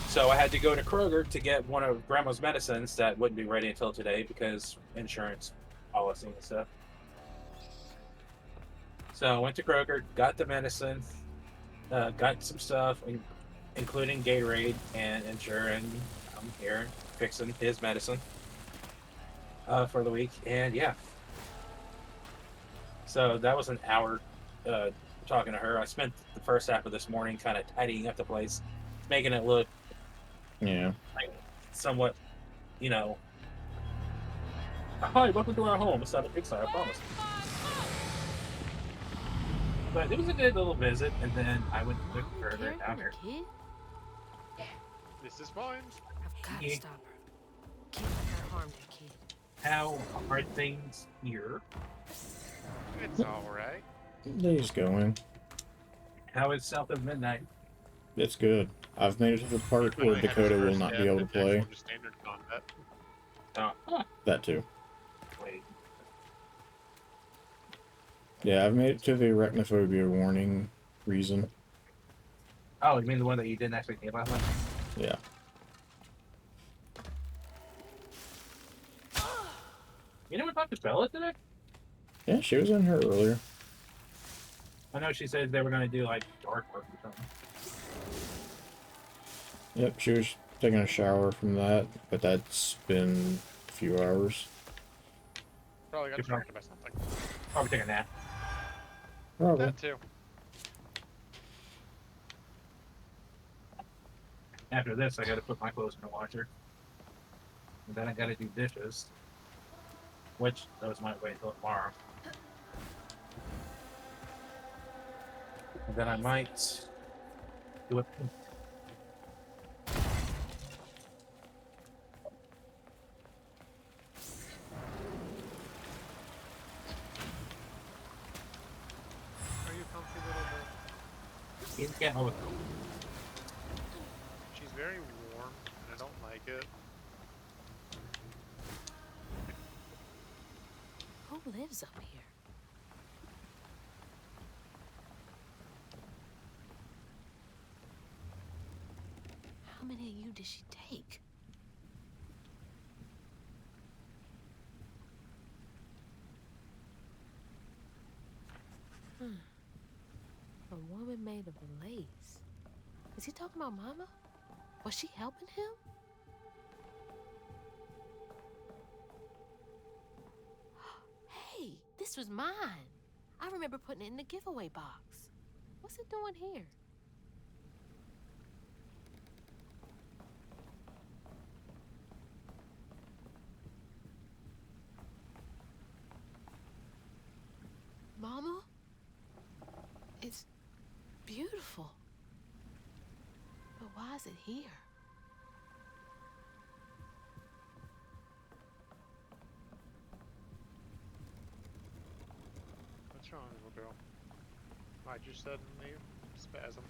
So I had to go to Kroger to get one of Grandma's medicines that wouldn't be ready until today because insurance policy and stuff. So I went to Kroger, got the medicine, got some stuff, including Gatorade and insurance. I'm here fixing his medicine for the week, and yeah. So that was an hour talking to her. I spent the first half of this morning kind of tidying up the place, making it look like somewhat, you know, hi, welcome to our home. It's not a pigsty, I promise. But it was a good little visit, and then I went to further down here. This is fine. I've got to stop her. Can't let her harm that kid. How are things here? It's alright. Day's going. How is South of Midnight? It's good. I've made it to the part where Dakota will not be able to play. Standard combat. That too. Wait. Yeah, I've made it to the arachnophobia warning reason. Oh, you mean the one that you didn't actually get last night? Yeah. You never talked to Bella today? Yeah, she was in here earlier. I know she said they were going to do like dark work or something. Yep, she was taking a shower from that, but that's been a few hours. Probably got distracted by something. Probably taking a nap. Probably. That too. After this, I got to put my clothes in the washer. And then I got to do dishes. Which, those might wait until tomorrow. And then I might do a paint. Are you comfy, little bit? He's getting over. She's very warm, and I don't like it. Who lives up here? How many of you did she take? A woman made of lace. Is he talking about Mama? Was she helping him? Hey, this was mine. I remember putting it in the giveaway box. What's it doing here? Mama? It's beautiful. But why is it here? What's wrong, little girl? Why'd you suddenly spasm?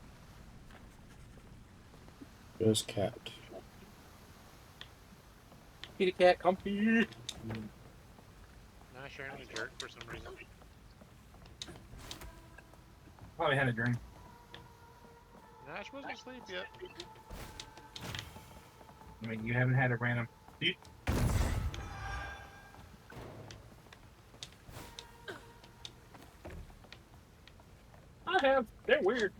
Just cat. Kitty cat, comfy. Nah, Sharon was a jerk for some reason. Probably had a drink. Nah, she wasn't asleep yet. I mean, you haven't had a random. I have. They're weird.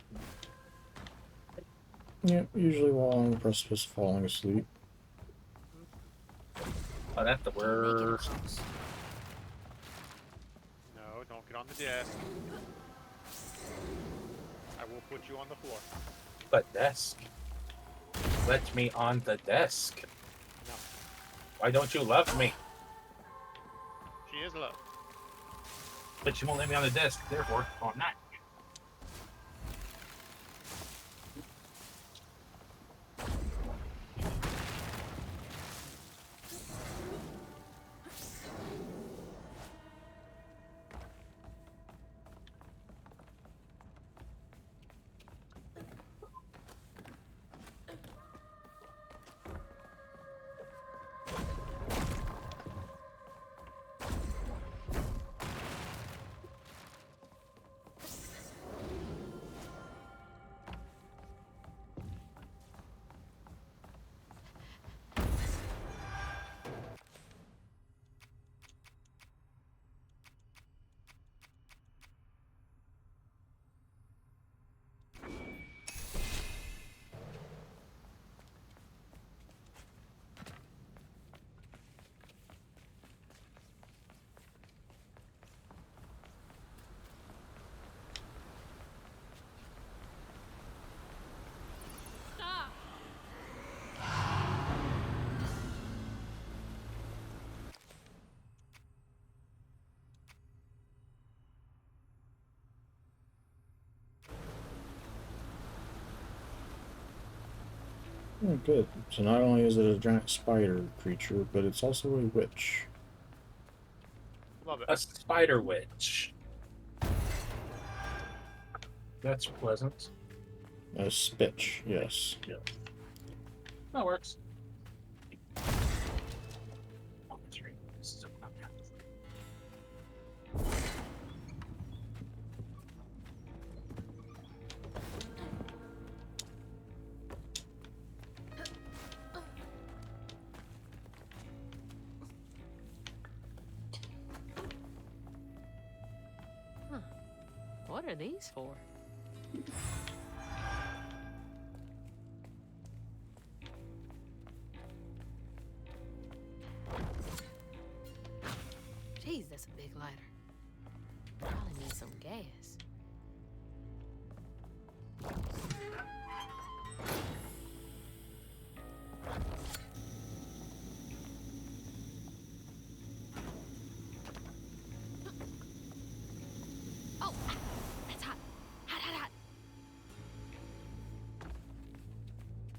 Yeah, usually while on the precipice of falling asleep. Oh, that's the worst. No, don't get on the desk. I will put you on the floor. But desk. Let me on the desk. No. Why don't you love me? She is loved. But she won't let me on the desk, therefore, I'm not. Oh, good. So not only is it a giant spider creature, but it's also a witch. Love it. A spider witch. That's pleasant. A spitch, yes. Yeah. That works. Huh. What are these for? Jeez, that's a big lighter. Probably need some gas. Oh, that's hot. Hot, hot, hot.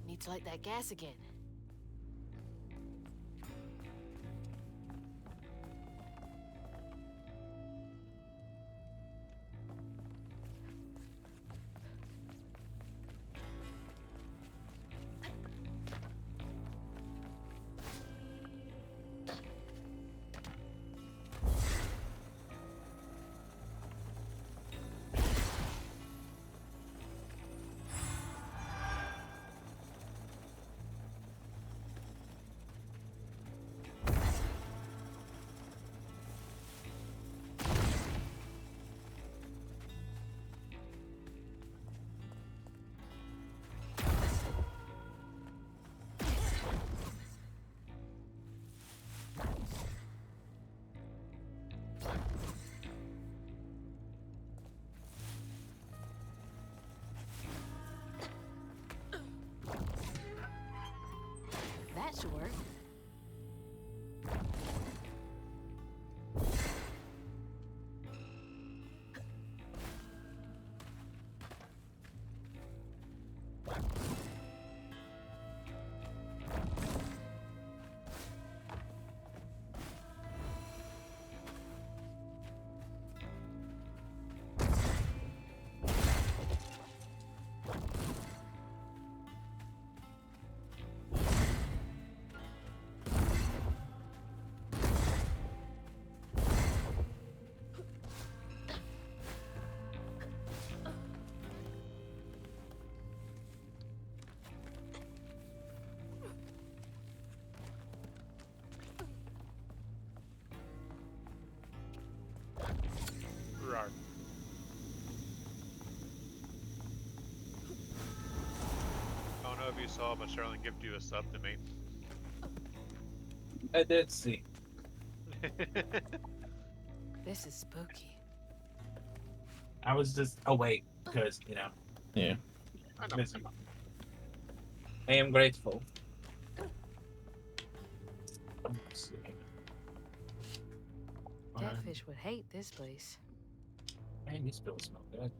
Need to light that gas again. That should work. if you saw, but Charlene gifted you a sub to me. I did see. This is spooky. I was just awake because, you know. Yeah. I know. Listen, I am grateful. Let's see. Catfish would hate this place. Man, these pills smell good.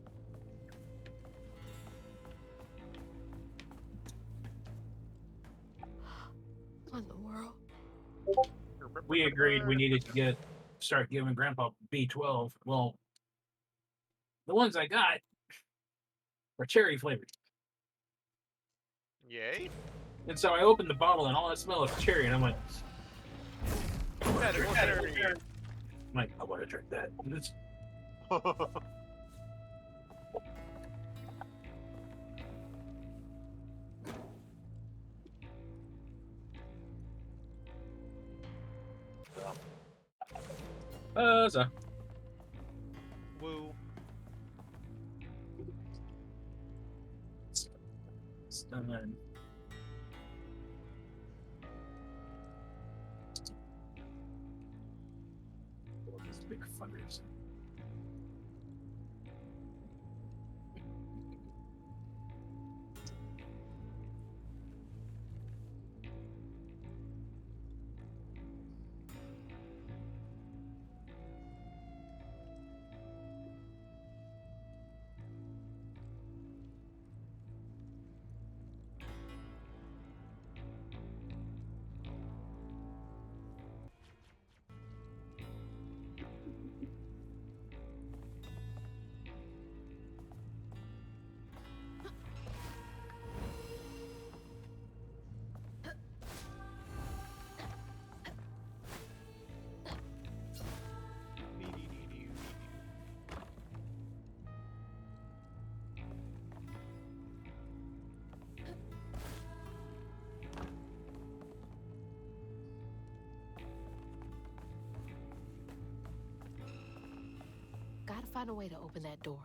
What in the world? We agreed we needed to start giving Grandpa B12. Well, the ones I got were cherry flavored. Yay? And so I opened the bottle and all I smelled was cherry, and I'm like, I'm like, I want to drink that. And it's, so. Woo. Stun. All these big fuckers. Gotta find a way to open that door.